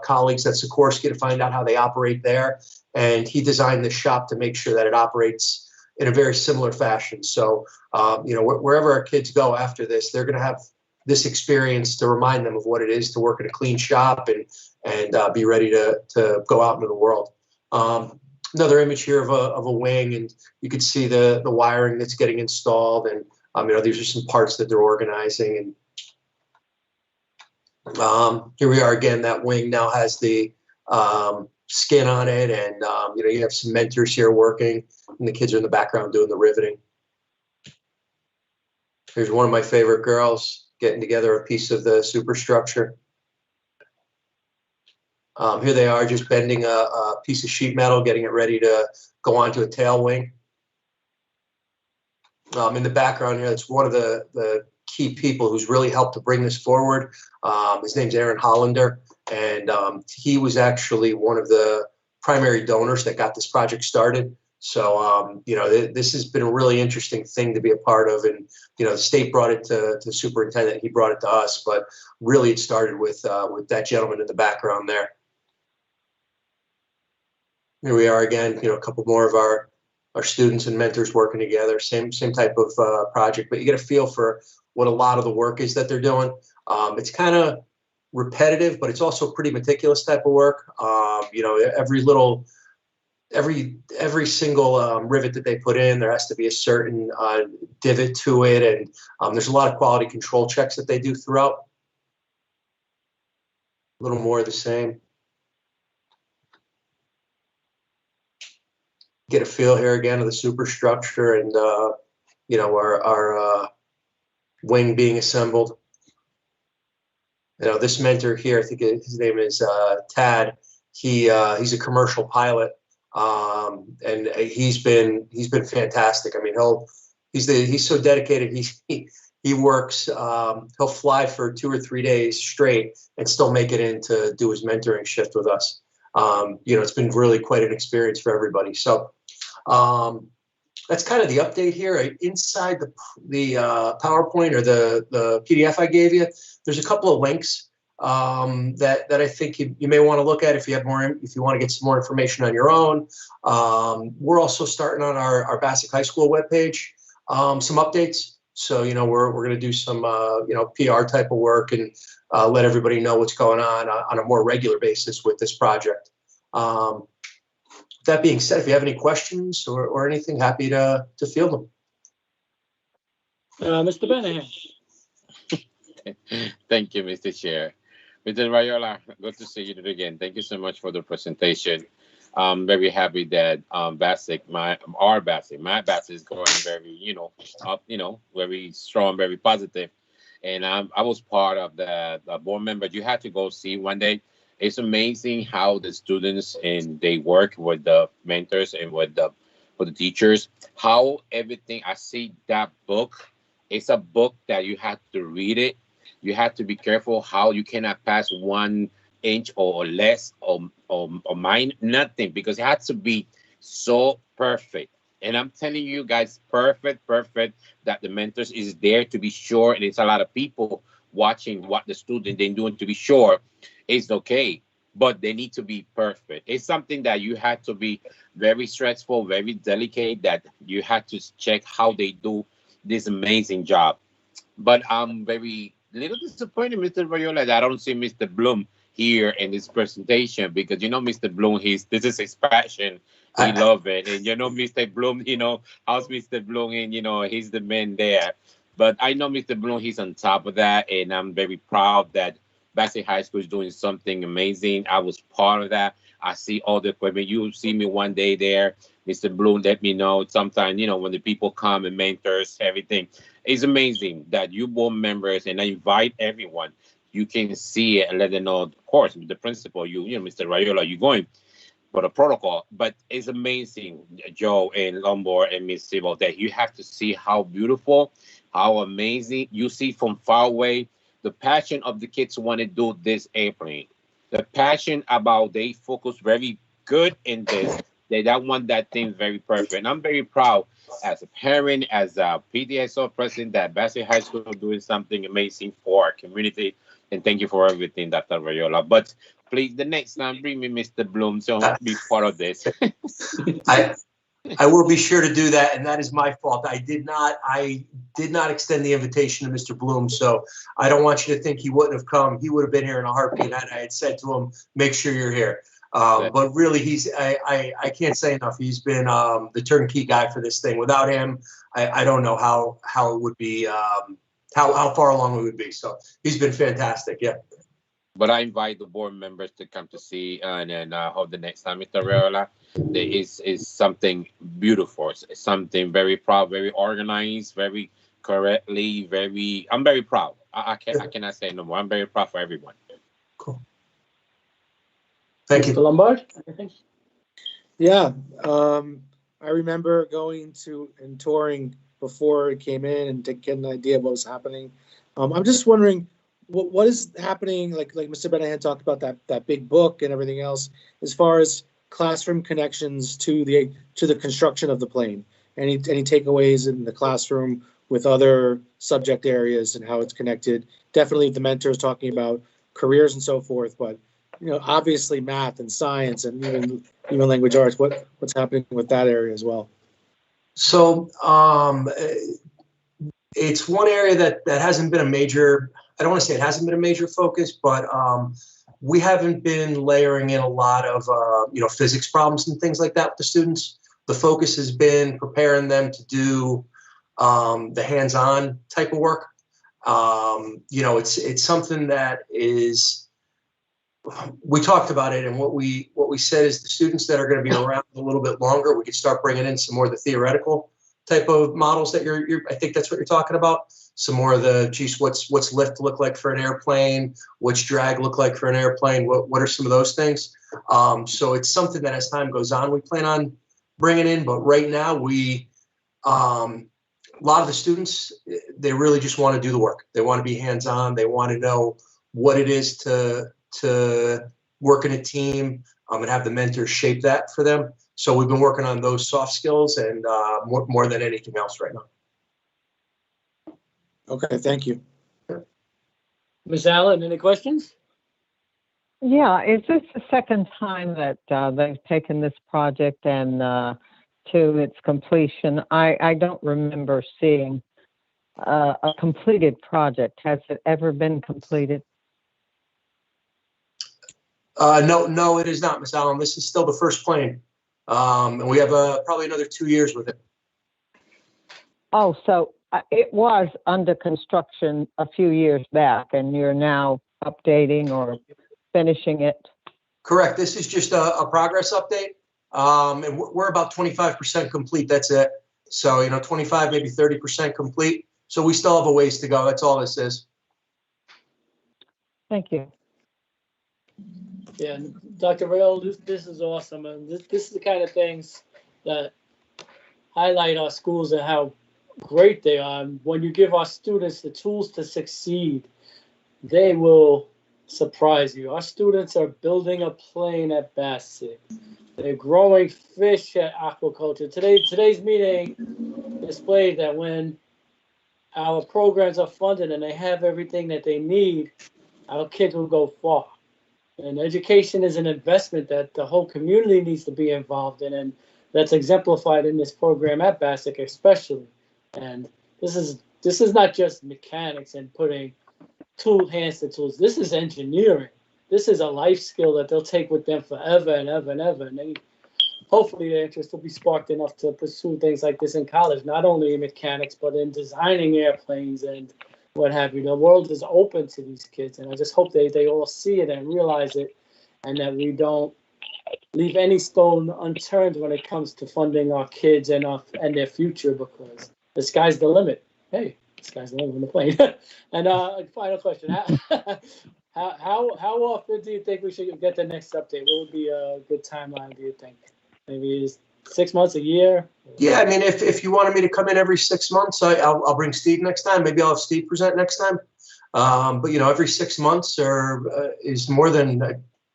colleagues at Sikorsky to find out how they operate there. And he designed the shop to make sure that it operates in a very similar fashion. So, you know, wherever our kids go after this, they're going to have this experience to remind them of what it is to work in a clean shop and be ready to go out into the world. Another image here of a wing, and you can see the wiring that's getting installed, and you know, these are some parts that they're organizing. And here we are again. That wing now has the skin on it, and you know, you have some mentors here working, and the kids are in the background doing the riveting. Here's one of my favorite girls getting together a piece of the superstructure. Here they are just bending a piece of sheet metal, getting it ready to go onto a tail wing. In the background here, that's one of the key people who's really helped to bring this forward. His name's Aaron Hollander, and he was actually one of the primary donors that got this project started. So, you know, this has been a really interesting thing to be a part of. And, you know, the state brought it to the superintendent, he brought it to us, but really it started with that gentleman in the background there. Here we are again, you know, a couple more of our students and mentors working together, same type of project, but you get a feel for what a lot of the work is that they're doing. It's kind of repetitive, but it's also pretty meticulous type of work. You know, every single rivet that they put in, there has to be a certain divot to it, and there's a lot of quality control checks that they do throughout. A little more of the same. Get a feel here again of the superstructure and you know, our wing being assembled. You know, this mentor here, I think his name is Tad. He's a commercial pilot, and he's been fantastic. I mean, he's so dedicated. He works. He'll fly for 2 or 3 days straight and still make it in to do his mentoring shift with us. You know, it's been really quite an experience for everybody. So that's kind of the update here. Inside the PowerPoint or the PDF I gave you, there's a couple of links that I think you may want to look at if you want to get some more information on your own. We're also starting on our Bassick High School webpage some updates. So, you know, we're going to do some you know, PR type of work and let everybody know what's going on a more regular basis with this project. That being said, if you have any questions or anything, happy to field them. Mr. Benahan. Thank you, Mr. Chair. Mr. Rayola, good to see you again. Thank you so much for the presentation. I'm very happy that Bassick, my Bassick is going very, you know, up, you know, very strong, very positive. And I was part of the board member. You had to go see one day. It's amazing how the students and they work with the mentors and with the teachers. How everything, I see that book. It's a book that you have to read it. You have to be careful how you cannot pass 1 inch or less or nothing, because it has to be so perfect. And I'm telling you guys, perfect, that the mentors is there to be sure. And it's a lot of people watching what the student they're doing to be sure it's okay. but they need to be perfect. It's something that you had to be very stressful, very delicate, that you had to check how they do this amazing job. But I'm very little disappointed, Mr. Viola, that I don't see Mr. Bloom here in this presentation, because Mr. Bloom, this is his passion. He I, love it, and Mr. Bloom, how's Mr. Bloom, and he's the man there. But I know Mr. Bloom, he's on top of that, and I'm very proud that Bassett High School is doing something amazing. I was part of that. I see all the equipment. You see me one day there, Mr. Bloom. Let me know. Sometimes, when the people come and mentors everything. It's amazing that you board members, and I invite everyone. You can see it and let them know. Of course, the principal, Mr. Rayola, you're going for the protocol. But it's amazing, Joe and Lombard and Miss Sibyl, that you have to see how beautiful, how amazing you see from far away. The passion of the kids want to do this airplane. The passion about they focus very good in this. They don't want that thing very perfect. And I'm very proud as a parent, as a PDSO president, that Bassett High School doing something amazing for our community. And thank you for everything, Dr. Rayola. But please, the next time, bring me Mr. Bloom so I'll be part of this. I will be sure to do that, and that is my fault. I did not extend the invitation to Mr. Bloom, so I don't want you to think he wouldn't have come. He would have been here in a heartbeat. I had said to him, make sure you're here. But really, I can't say enough. He's been the turnkey guy for this thing. Without him, I don't know how it would be, how far along we would be. So he's been fantastic. Yeah. But I invite the board members to come to see, and then hope the next time, Mr. Rayola, there is something beautiful. It's something very proud, very organized, very correctly, I'm very proud. I cannot say no more. I'm very proud for everyone. Cool. Thank you. Mr. Lombard? Yeah, I remember going to and touring before it came in and to get an idea of what was happening. I'm just wondering what is happening, like Mr. Benahan talked about that big book and everything else, as far as classroom connections to the construction of the plane. Any takeaways in the classroom with other subject areas and how it's connected? Definitely the mentors talking about careers and so forth, but obviously math and science and even language arts. What's happening with that area as well? So it's one area that hasn't been a major, I don't want to say it hasn't been a major focus, but we haven't been layering in a lot of physics problems and things like that with the students. The focus has been preparing them to do the hands-on type of work. It's something that is, we talked about it, and what we said is the students that are going to be around a little bit longer, we could start bringing in some more of the theoretical type of models that I think that's what you're talking about. Some more of the, geez, what's lift look like for an airplane? What's drag look like for an airplane? What are some of those things? So it's something that as time goes on, we plan on bringing in. But right now, a lot of the students, they really just want to do the work. They want to be hands-on. They want to know what it is to work in a team and have the mentors shape that for them. So we've been working on those soft skills and more than anything else right now. Okay, thank you. Ms. Allen, any questions? Yeah, is this the second time that they've taken this project and to its completion? I don't remember seeing a completed project. Has it ever been completed? No, it is not, Ms. Allen. This is still the first plane. And we have probably another 2 years with it. Oh, so it was under construction a few years back, and you're now updating or finishing it? Correct. This is just a progress update. And we're about 25% complete. That's it. So, 25, maybe 30% complete. So we still have a ways to go. That's all this is. Thank you. Yeah, Dr. Rail, this is awesome. And this is the kind of things that highlight our schools and how great they are. And when you give our students the tools to succeed, they will surprise you. Our students are building a plane at Bassett. They're growing fish at aquaculture. Today's meeting displayed that when our programs are funded and they have everything that they need, our kids will go far. And education is an investment that the whole community needs to be involved in, and that's exemplified in this program at Bassick especially. And this is not just mechanics and putting hands to tools. This is engineering. This is a life skill that they'll take with them forever and ever and ever. And hopefully their interest will be sparked enough to pursue things like this in college, not only in mechanics, but in designing airplanes and what have you. The world is open to these kids, and I just hope they all see it and realize it, and that we don't leave any stone unturned when it comes to funding our kids and their future, because the sky's the limit. Hey, the sky's the limit on the plane. And final question: how often do you think we should get the next update? What would be a good timeline, do you think? Maybe 6 months, a year? Yeah, I mean, if you wanted me to come in every 6 months, I'll bring Steve next time. Maybe I'll have Steve present next time. But every 6 months is more than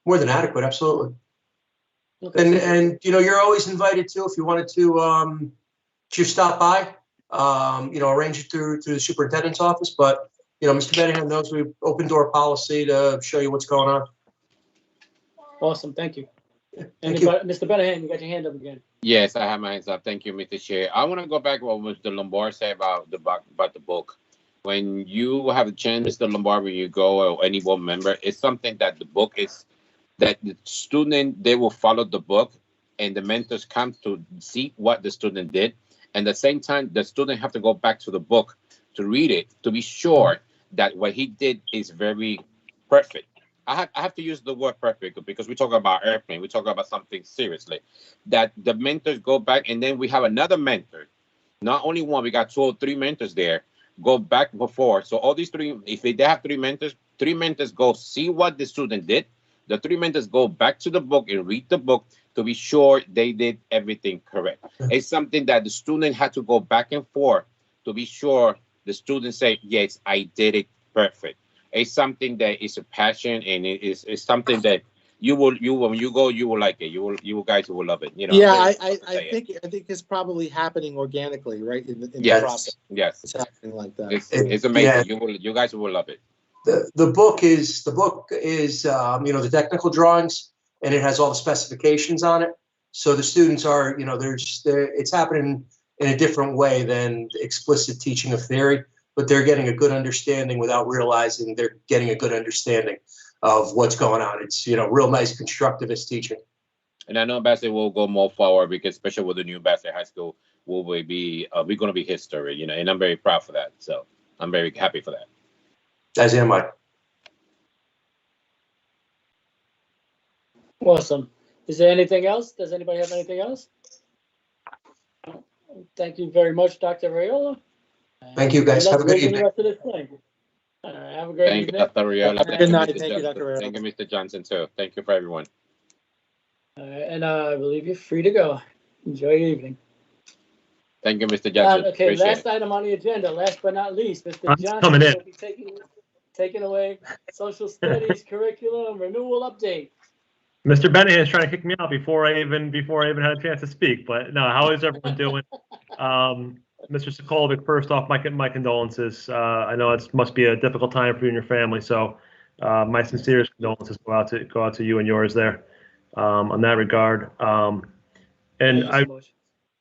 adequate. Absolutely. Okay. And you're always invited to, if you wanted to stop by. Arrange it through the superintendent's office. But Mr. Benningham knows we have open door policy to show you what's going on. Awesome, thank you. Thank you. Mr. Benningham, you got your hand up again. Yes, I have my hands up. Thank you, Mr. Chair. I want to go back to what Mr. Lombard said about the book. When you have a chance, Mr. Lombard, when you go, or any board member, it's something that the book is, that the student, they will follow the book, and the mentors come to see what the student did. And at the same time, the student have to go back to the book to read it, to be sure that what he did is very perfect. I have to use the word perfect because we talk about airplane. We talk about something seriously. That the mentors go back, and then we have another mentor. Not only one, we got 2 or 3 mentors there. Go back before. So all these 3, if they have 3 mentors go see what the student did. The 3 mentors go back to the book and read the book to be sure they did everything correct. It's something that the student had to go back and forth to be sure the student say, yes, I did it perfect. It's something that is a passion, and it's something that you will when you go, you will like it. You guys will love it. Yeah, I think it's probably happening organically, right? In the process. Yes, it's happening like that. It's amazing. Yeah. You guys will love it. The book is the technical drawings, and it has all the specifications on it. So the students are it's happening in a different way than explicit teaching of theory. But they're getting a good understanding without realizing they're getting a good understanding of what's going on. It's, real nice constructivist teaching. And I know Bassett will go more forward because, especially with the new Bassett High School, we're going to be history, and I'm very proud for that. So I'm very happy for that. As am I. Awesome. Is there anything else? Does anybody have anything else? Thank you very much, Dr. Raiola. Thank you, guys. Have a good evening. Have a great evening. Thank you, Dr. Raiola. Good night. Thank you, Dr. Raiola. Thank you, Mr. Johnson, too. Thank you for everyone. And I believe you're free to go. Enjoy your evening. Thank you, Mr. Johnson. Okay, Appreciate last item on the agenda, last but not least, Mr. Johnson coming in. will be taking away social studies curriculum renewal update. Mr. Benningham is trying to kick me out before I even had a chance to speak. But no, how is everyone doing? Mr. Sokolovic, first off, my condolences. I know it must be a difficult time for you and your family, so my sincerest condolences go out to you and yours there on that regard.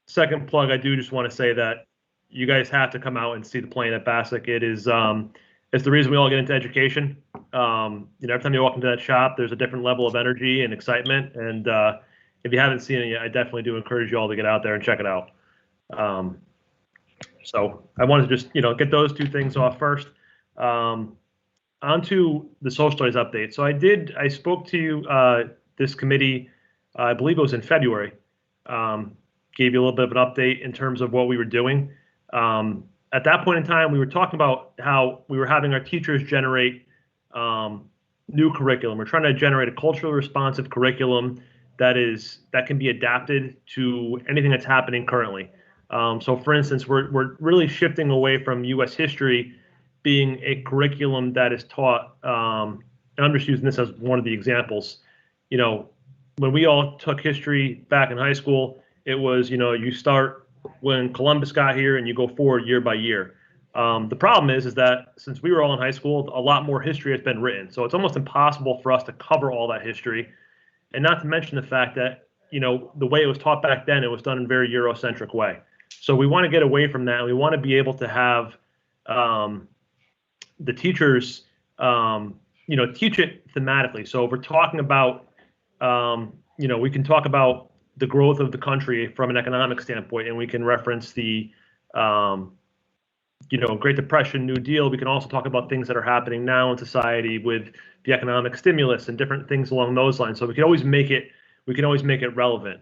Second plug, I do just want to say that you guys have to come out and see the plane at Bassick. It is it's the reason we all get into education. Every time you walk into that shop, there's a different level of energy and excitement. And if you haven't seen it yet, I definitely do encourage you all to get out there and check it out. So I wanted to just, get those 2 things off first. On to the social studies update. So I spoke to this committee, I believe it was in February, gave you a little bit of an update in terms of what we were doing. At that point in time, we were talking about how we were having our teachers generate new curriculum. We're trying to generate a culturally responsive curriculum that can be adapted to anything that's happening currently. So for instance, we're really shifting away from U.S. history being a curriculum that is taught, and I'm just using this as one of the examples. When we all took history back in high school, it was, you start when Columbus got here and you go forward year by year. The problem is that since we were all in high school, a lot more history has been written. So it's almost impossible for us to cover all that history. And not to mention the fact that, the way it was taught back then, it was done in a very Eurocentric way. So we want to get away from that. And we want to be able to have the teachers, teach it thematically. So if we're talking about, we can talk about the growth of the country from an economic standpoint, and we can reference the, Great Depression, New Deal. We can also talk about things that are happening now in society with the economic stimulus and different things along those lines. So we can always make it relevant.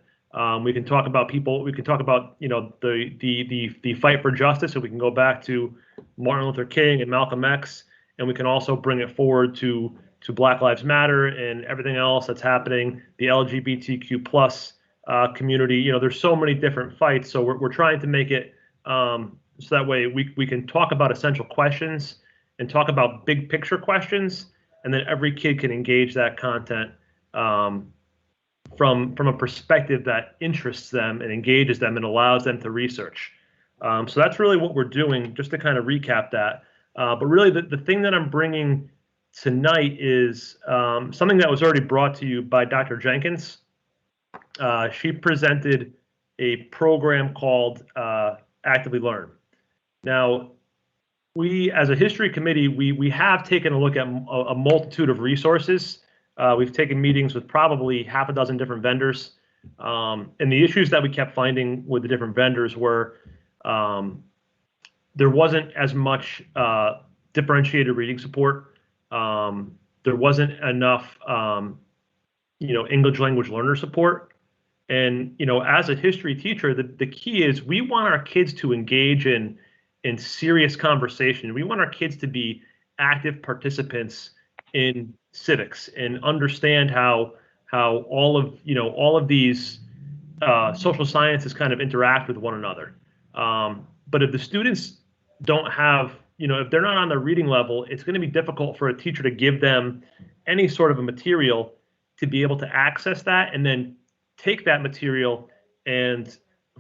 We can talk about people. We can talk about the fight for justice. So we can go back to Martin Luther King and Malcolm X, and we can also bring it forward to Black Lives Matter and everything else that's happening. The LGBTQ plus community. There's so many different fights. So we're trying to make it so that way we can talk about essential questions and talk about big picture questions, and then every kid can engage that content from a perspective that interests them and engages them and allows them to research. So that's really what we're doing, just to kind of recap that. But really, the thing that I'm bringing tonight is something that was already brought to you by Dr. Jenkins. She presented a program called Actively Learn. Now, we, as a history committee, we have taken a look at a multitude of resources. We've taken meetings with probably half a dozen different vendors. And the issues that we kept finding with the different vendors were there wasn't as much differentiated reading support. There wasn't enough, English language learner support. And, as a history teacher, the key is we want our kids to engage in serious conversation. We want our kids to be active participants in civics and understand how all of these social sciences kind of interact with one another. But if the students don't have, if they're not on the reading level, it's going to be difficult for a teacher to give them any sort of a material to be able to access that and then take that material and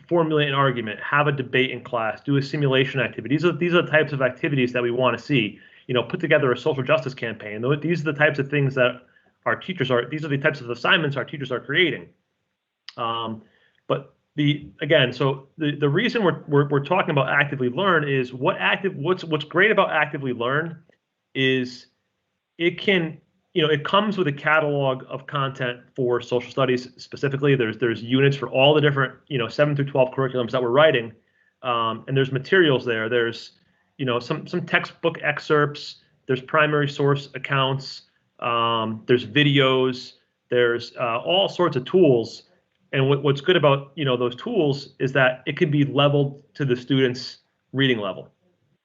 formulate an argument, have a debate in class, do a simulation activity. These are the types of activities that we want to see. Put together a social justice campaign. These are the types of things that these are the types of assignments our teachers are creating. But the reason we're talking about Actively Learn is what's great about Actively Learn is it comes with a catalog of content for social studies specifically. There's units for all the different 7 through 12 curriculums that we're writing, and there's materials there. There's some textbook excerpts. There's primary source accounts. There's videos. There's all sorts of tools. And what's good about those tools is that it can be leveled to the student's reading level.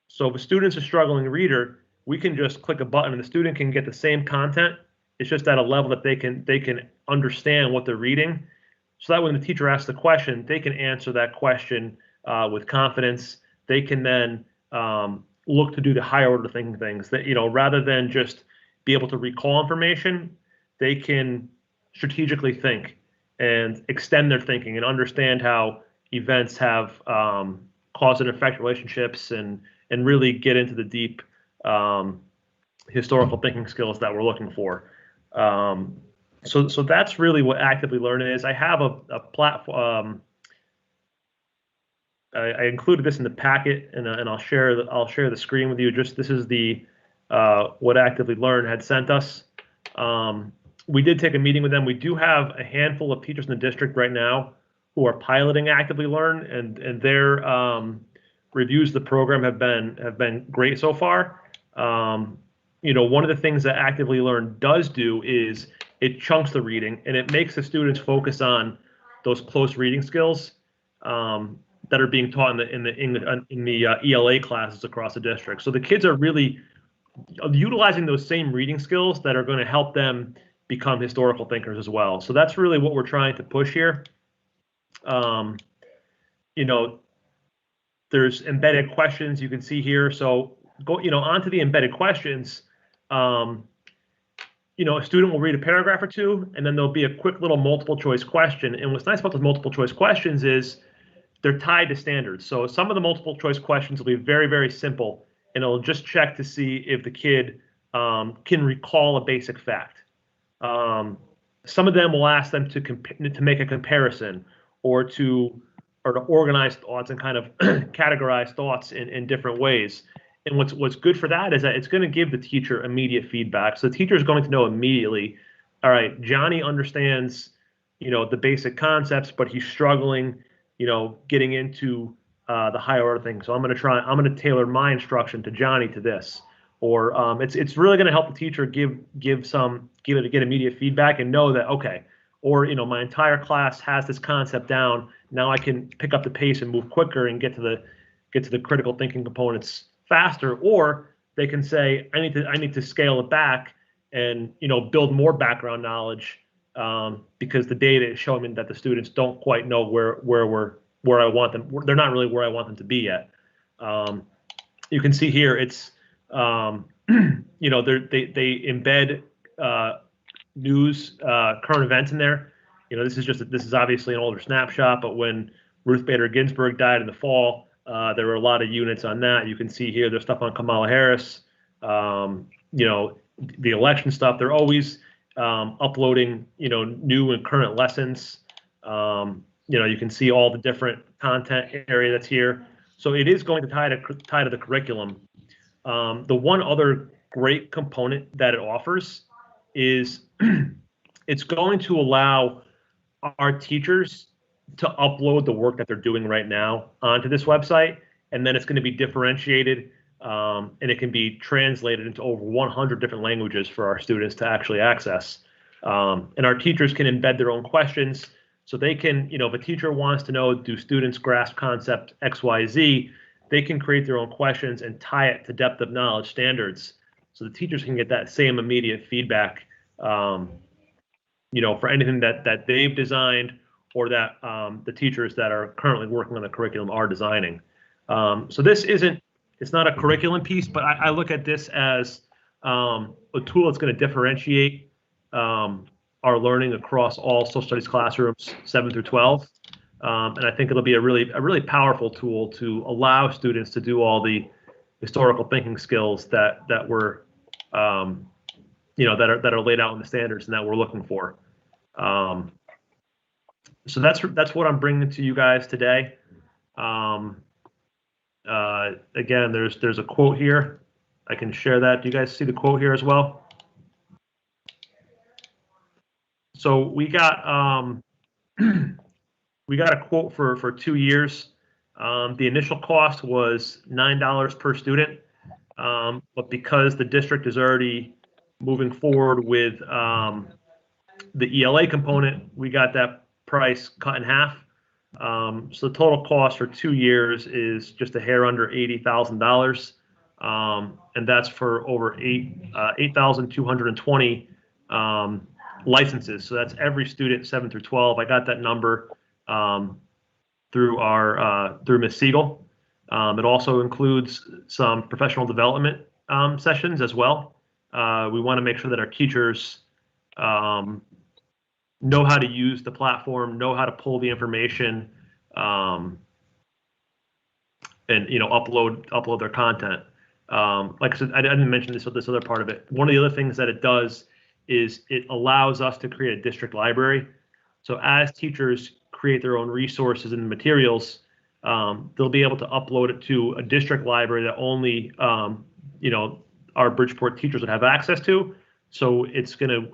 So if a student's a struggling reader, we can just click a button and the student can get the same content. It's just at a level that they can understand what they're reading. So that when the teacher asks the question, they can answer that question with confidence. They can then look to do the higher order thinking things that, rather than just be able to recall information, they can strategically think and extend their thinking and understand how events have cause and effect relationships and really get into the deep historical thinking skills that we're looking for. So that's really what Actively Learn is. I have a platform. I included this in the packet, and I'll share the screen with you. This is the what Actively Learn had sent us. We did take a meeting with them. We do have a handful of teachers in the district right now who are piloting Actively Learn, and their reviews of the program have been great so far. One of the things that Actively Learn does do is it chunks the reading and it makes the students focus on those close reading skills that are being taught in the ELA classes across the district. So the kids are really utilizing those same reading skills that are going to help them become historical thinkers as well. So that's really what we're trying to push here. There's embedded questions you can see here. So go, onto the embedded questions. A student will read a paragraph or two, and then there'll be a quick little multiple choice question. And what's nice about those multiple choice questions is they're tied to standards. So some of the multiple choice questions will be very, very simple, and it'll just check to see if the kid can recall a basic fact. Some of them will ask them to make a comparison or to organize thoughts and kind of categorize thoughts in different ways. And what's good for that is that it's going to give the teacher immediate feedback. So the teacher is going to know immediately, all right, Johnny understands, the basic concepts, but he's struggling, getting into the higher order things. So I'm going to tailor my instruction to Johnny to this. Or it's really going to help the teacher get immediate feedback and know that, okay, or my entire class has this concept down. Now I can pick up the pace and move quicker and get to the critical thinking components faster. Or they can say, I need to scale it back and build more background knowledge because the data is showing me that the students don't quite know where I want them. They're not really where I want them to be yet. You can see here it's they embed news, current events in there. This is obviously an older snapshot, but when Ruth Bader Ginsburg died in the fall, there were a lot of units on that. You can see here there's stuff on Kamala Harris, the election stuff. They're always uploading, new and current lessons. You can see all the different content area that's here. So it is going to tie to the curriculum. The one other great component that it offers is it's going to allow our teachers to upload the work that they're doing right now onto this website, and then it's going to be differentiated and it can be translated into over 100 different languages for our students to actually access. And our teachers can embed their own questions, so they can, if a teacher wants to know, do students grasp concept XYZ, they can create their own questions and tie it to depth of knowledge standards, so the teachers can get that same immediate feedback, for anything that they've designed or that the teachers that are currently working on the curriculum are designing. So it's not a curriculum piece, but I look at this as a tool that's going to differentiate our learning across all social studies classrooms 7 through 12. And I think it'll be a really powerful tool to allow students to do all the historical thinking skills that were, that are laid out in the standards and that we're looking for. So that's what I'm bringing to you guys today. Again, there's a quote here. I can share that. Do you guys see the quote here as well? So we got a quote for 2 years. The initial cost was $9 per student, but because the district is already moving forward with the ELA component, we got that price cut in half. So the total cost for 2 years is just a hair under $80,000, and that's for over 8,220 licenses. So that's every student 7 through 12. I got that number through Ms. Siegel. It also includes some professional development sessions as well. We want to make sure that our teachers know how to use the platform, know how to pull the information, and upload their content. Like I said, I didn't mention this other part of it. One of the other things that it does is it allows us to create a district library. So as teachers create their own resources and materials, they'll be able to upload it to a district library that only our Bridgeport teachers would have access to. So it's going to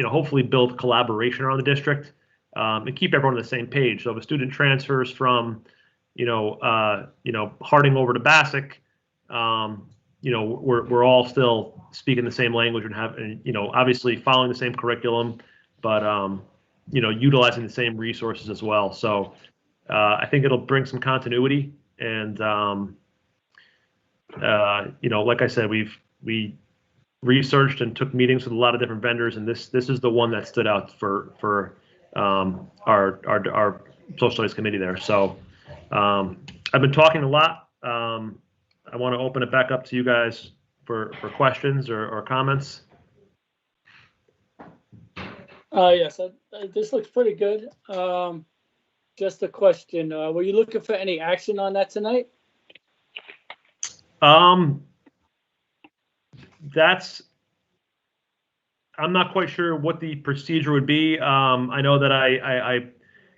hopefully build collaboration around the district and keep everyone on the same page. So if a student transfers from Harding over to Bassick, we're all still speaking the same language and obviously following the same curriculum, but utilizing the same resources as well. So I think it'll bring some continuity, and like I said, we researched and took meetings with a lot of different vendors, and this is the one that stood out for our social studies committee there. So I've been talking a lot. I want to open it back up to you guys for questions or comments. Yes, this looks pretty good. Just a question. Were you looking for any action on that tonight? I'm not quite sure what the procedure would be. I know that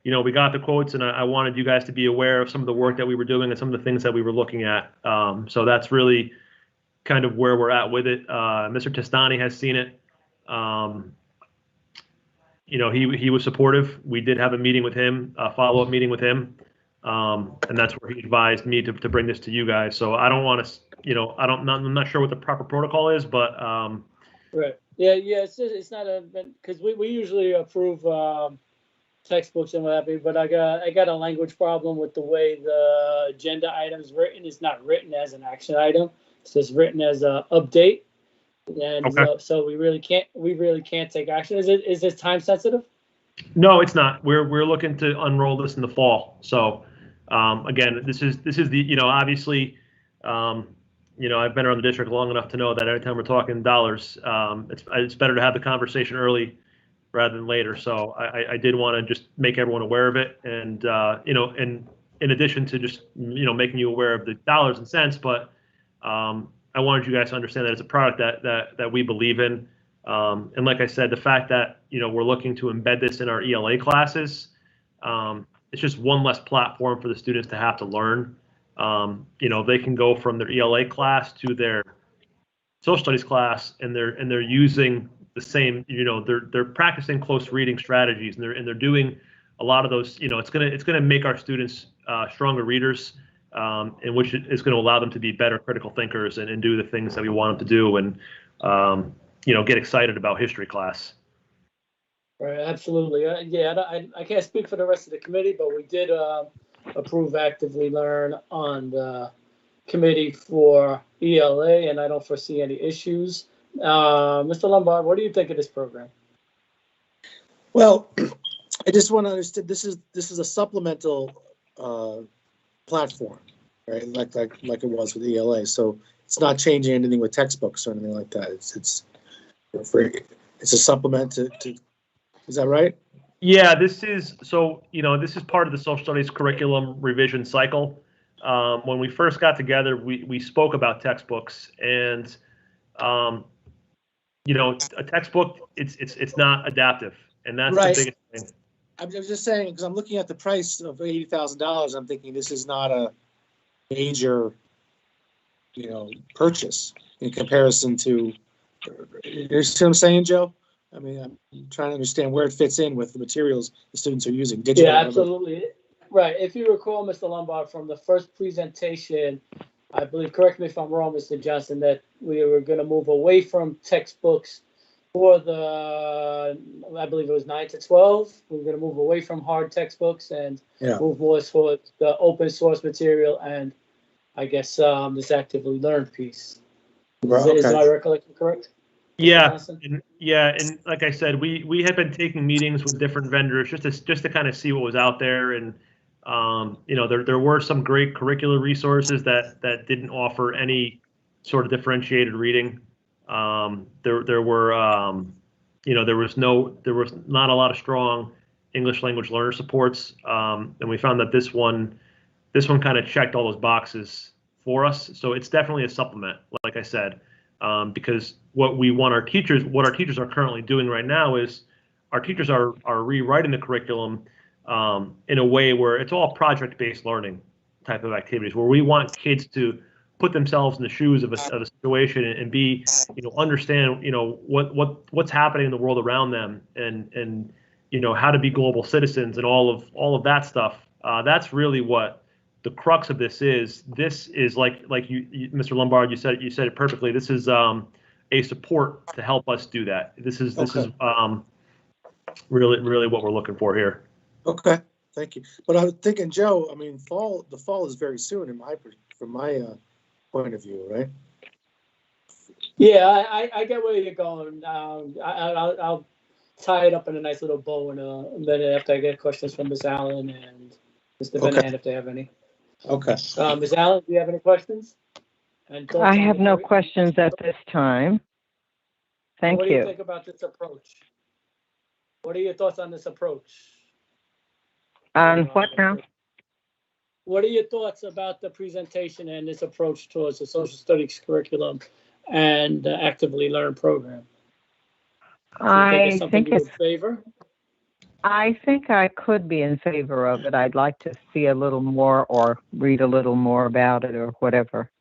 we got the quotes, and I wanted you guys to be aware of some of the work that we were doing and some of the things that we were looking at. So that's really kind of where we're at with it. Mr. Testani has seen it. He was supportive. We did have a meeting with him, a follow-up meeting with him, and that's where he advised me to bring this to you guys. So I don't want to, I'm not sure what the proper protocol is, but right. Yeah. It's not because we usually approve textbooks and what have you, but I got a language problem with the way the agenda item's written. It's not written as an action item. It's just written as a update. And okay. So we really can't take action. Is it time sensitive? No, it's not. We're looking to unroll this in the fall. So again, this is the, obviously, I've been around the district long enough to know that anytime we're talking dollars, it's better to have the conversation early rather than later. So I did want to just make everyone aware of it, and and in addition to just making you aware of the dollars and cents, but I wanted you guys to understand that it's a product that we believe in. And like I said, the fact that, we're looking to embed this in our ELA classes, it's just one less platform for the students to have to learn. They can go from their ELA class to their social studies class, and they're using the same, they're practicing close reading strategies, and they're doing a lot of those. It's gonna make our students stronger readers. And which is going to allow them to be better critical thinkers and do the things that we want them to do, and get excited about history class. Right, absolutely. I can't speak for the rest of the committee, but we did approve Actively Learn on the committee for ELA, and I don't foresee any issues. Mr. Lombard, what do you think of this program? Well, I just want to understand, this is a supplemental platform, right? Like it was with ELA. So it's not changing anything with textbooks or anything like that. It's a supplement to. Is that right? Yeah, this is part of the social studies curriculum revision cycle. When we first got together, we spoke about textbooks, and a textbook it's not adaptive, and that's right. The biggest thing. I'm just saying, because I'm looking at the price of $80,000. I'm thinking this is not a major, purchase in comparison to. You see what I'm saying, Joe? I mean, I'm trying to understand where it fits in with the materials the students are using. Digital, yeah, absolutely. Right. If you recall, Mr. Lombard, from the first presentation, I believe, correct me if I'm wrong, Mr. Johnson, that we were going to move away from textbooks for I believe it was 9 to 12. We're going to move away from hard textbooks and move more towards the open source material and, I guess, this Actively Learned piece. Is my recollection correct? Yeah, and like I said, we had been taking meetings with different vendors just to kind of see what was out there, and there were some great curricular resources that didn't offer any sort of differentiated reading. There was not a lot of strong English language learner supports, and we found that this one kind of checked all those boxes for us. So it's definitely a supplement, like I said, because what our teachers are currently doing right now is our teachers are rewriting the curriculum in a way where it's all project-based learning type of activities, where we want kids to put themselves in the shoes of a situation and be, understand, what's happening in the world around them, and how to be global citizens and all of that stuff. That's really what the crux of this is. This is like you, Mr. Lombard, you said it perfectly. This is a support to help us do that. This is really what we're looking for here. Okay, thank you. But I was thinking, Joe, I mean, the fall is very soon from my point of view, right? Yeah, I get where you're going. I'll tie it up in a nice little bow in a minute after I get questions from Ms. Allen and Mr. Benahan if they have any. Okay. Ms. Allen, do you have any questions? I have no questions at this time. Thank you. What do you think about this approach? What are your thoughts on this approach? On what now? What are your thoughts about the presentation and this approach towards the social studies curriculum and the actively learn program? I think you it's. would favor? I think I could be in favor of it. I'd like to see a little more or read a little more about it or whatever.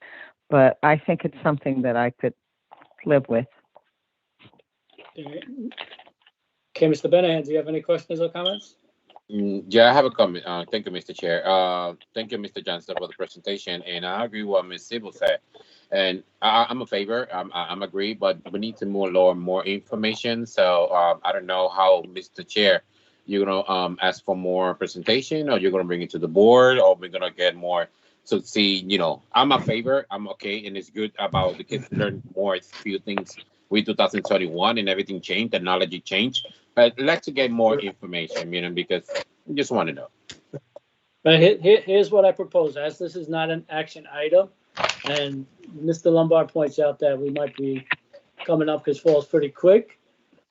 But I think it's something that I could live with. Okay, Mr. Benahan, do you have any questions or comments? Yeah, I have a comment. Thank you, Mr. Chair. Thank you, Mr. Johnson, for the presentation. And I agree with what Ms. Sybil said. And I'm a favor. I'm agree, but we need to learn more information. So I don't know how, Mr. Chair, you're gonna ask for more presentation, or you're gonna bring it to the board, or we're gonna get more to see. I'm a favor. I'm okay, and it's good about the kids learn more few things with 2021 and everything changed, technology changed. But let's get more information, because I just want to know. But here's what I propose. As this is not an action item, and Mr. Lombard points out that we might be coming up because fall's pretty quick.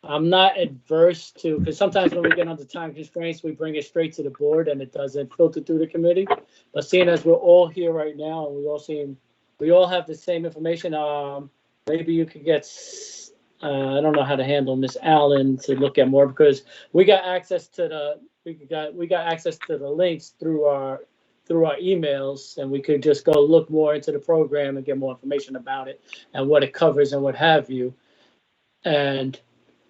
I'm not adverse to, because sometimes when we get under time constraints, we bring it straight to the board and it doesn't filter through the committee. But seeing as we're all here right now and we all have the same information, maybe you could get, I don't know how to handle Miss Allen to look at more, because we got access to the links through our emails, and we could just go look more into the program and get more information about it and what it covers and what have you. And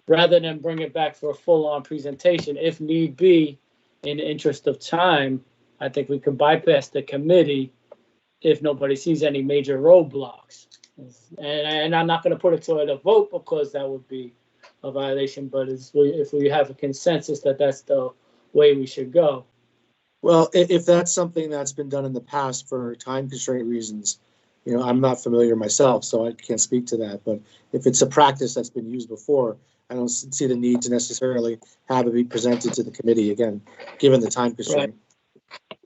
rather than bring it back for a full-on presentation, if need be, in the interest of time, I think we could bypass the committee if nobody sees any major roadblocks. And I'm not going to put it to a vote because that would be a violation, but if we have a consensus that that's the way we should go. Well, if that's something that's been done in the past for time constraint reasons, I'm not familiar myself, so I can't speak to that. But if it's a practice that's been used before, I don't see the need to necessarily have it be presented to the committee again, given the time constraint.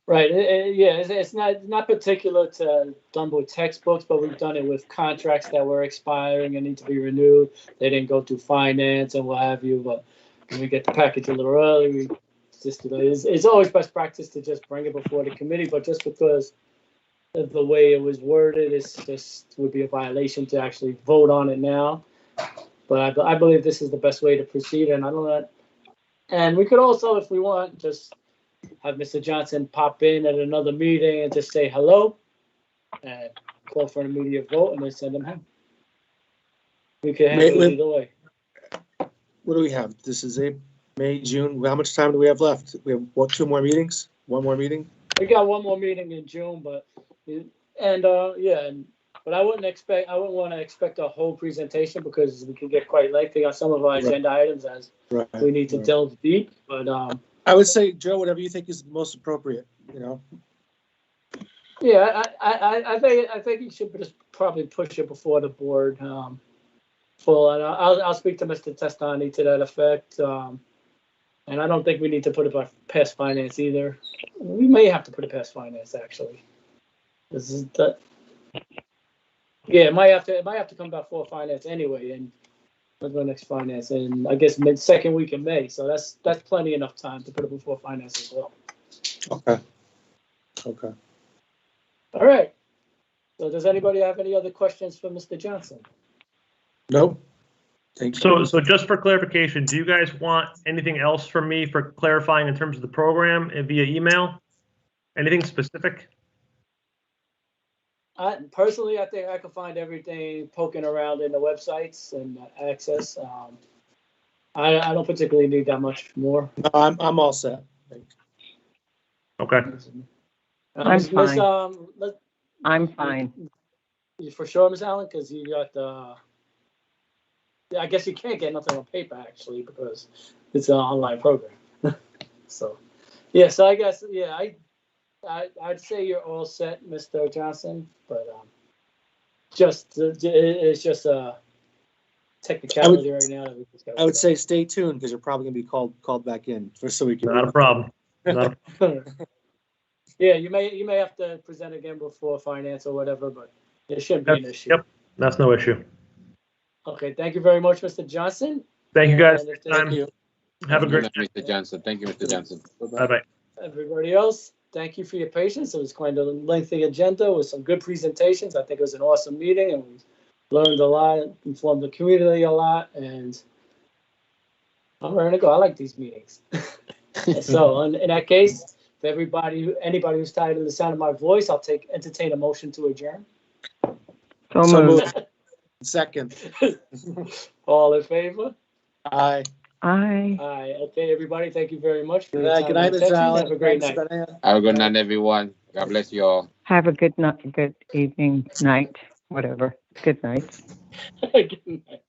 Right. It's not particular to done with textbooks, but we've done it with contracts that were expiring and need to be renewed. They didn't go through finance and what have you, but when we get the package a little early, it's always best practice to just bring it before the committee, but just because of the way it was worded, it's just would be a violation to actually vote on it now. But I believe this is the best way to proceed, and I don't know. And we could also, if we want, just have Mr. Johnson pop in at another meeting and just say hello and call for an immediate vote and then send him home. We can handle it either way. What do we have? This is May, June. How much time do we have left? We have what, 2 more meetings? 1 more meeting? We got 1 more meeting in June, but I wouldn't want to expect a whole presentation because we can get quite lengthy on some of our agenda items as we need to delve deep. But I would say, Joe, whatever you think is most appropriate. Yeah, I think you should just probably push it before the board full, and I'll speak to Mr. Testani to that effect. And I don't think we need to put it past finance either. We may have to put it past finance actually. It might have to come back for finance anyway, and let's go next finance, and I guess second week in May. So that's plenty enough time to put it before finance as well. Okay. All right. So does anybody have any other questions for Mr. Johnson? No. Thank you. So just for clarification, do you guys want anything else from me for clarifying in terms of the program and via email? Anything specific? Personally, I think I can find everything poking around in the websites and access. I don't particularly need that much more. No, I'm all set. Thanks. Okay. I'm fine. I'm fine. You for sure, Ms. Allen? Because you got the. I guess you can't get nothing on paper actually because it's an online program. So, yeah. So I guess I'd say you're all set, Mr. Johnson. But it's just a technicality right now. I would say stay tuned because you're probably going to be called back in so we can. Not a problem. Yeah, you may have to present again before finance or whatever, but it shouldn't be an issue. Yep, that's no issue. Okay, thank you very much, Mr. Johnson. Thank you guys. Thank you. Have a great night, Mr. Johnson. Thank you, Mr. Johnson. Bye bye. Everybody else, thank you for your patience. It was quite a lengthy agenda with some good presentations. I think it was an awesome meeting, and we learned a lot, informed the community a lot, and I'm ready to go. I like these meetings. So in that case, if anybody who's tired of the sound of my voice, I'll entertain a motion to adjourn. So So moved. moved. Second. All in favor? Aye. Aye. Aye. Okay, everybody, thank you very much for Good your night, time good and night, Ms. attention. Allen. Have a great Thanks, night. Diane. Have a good night, everyone. God bless you all. Have a good night, good evening, night, whatever. Good night. Good night.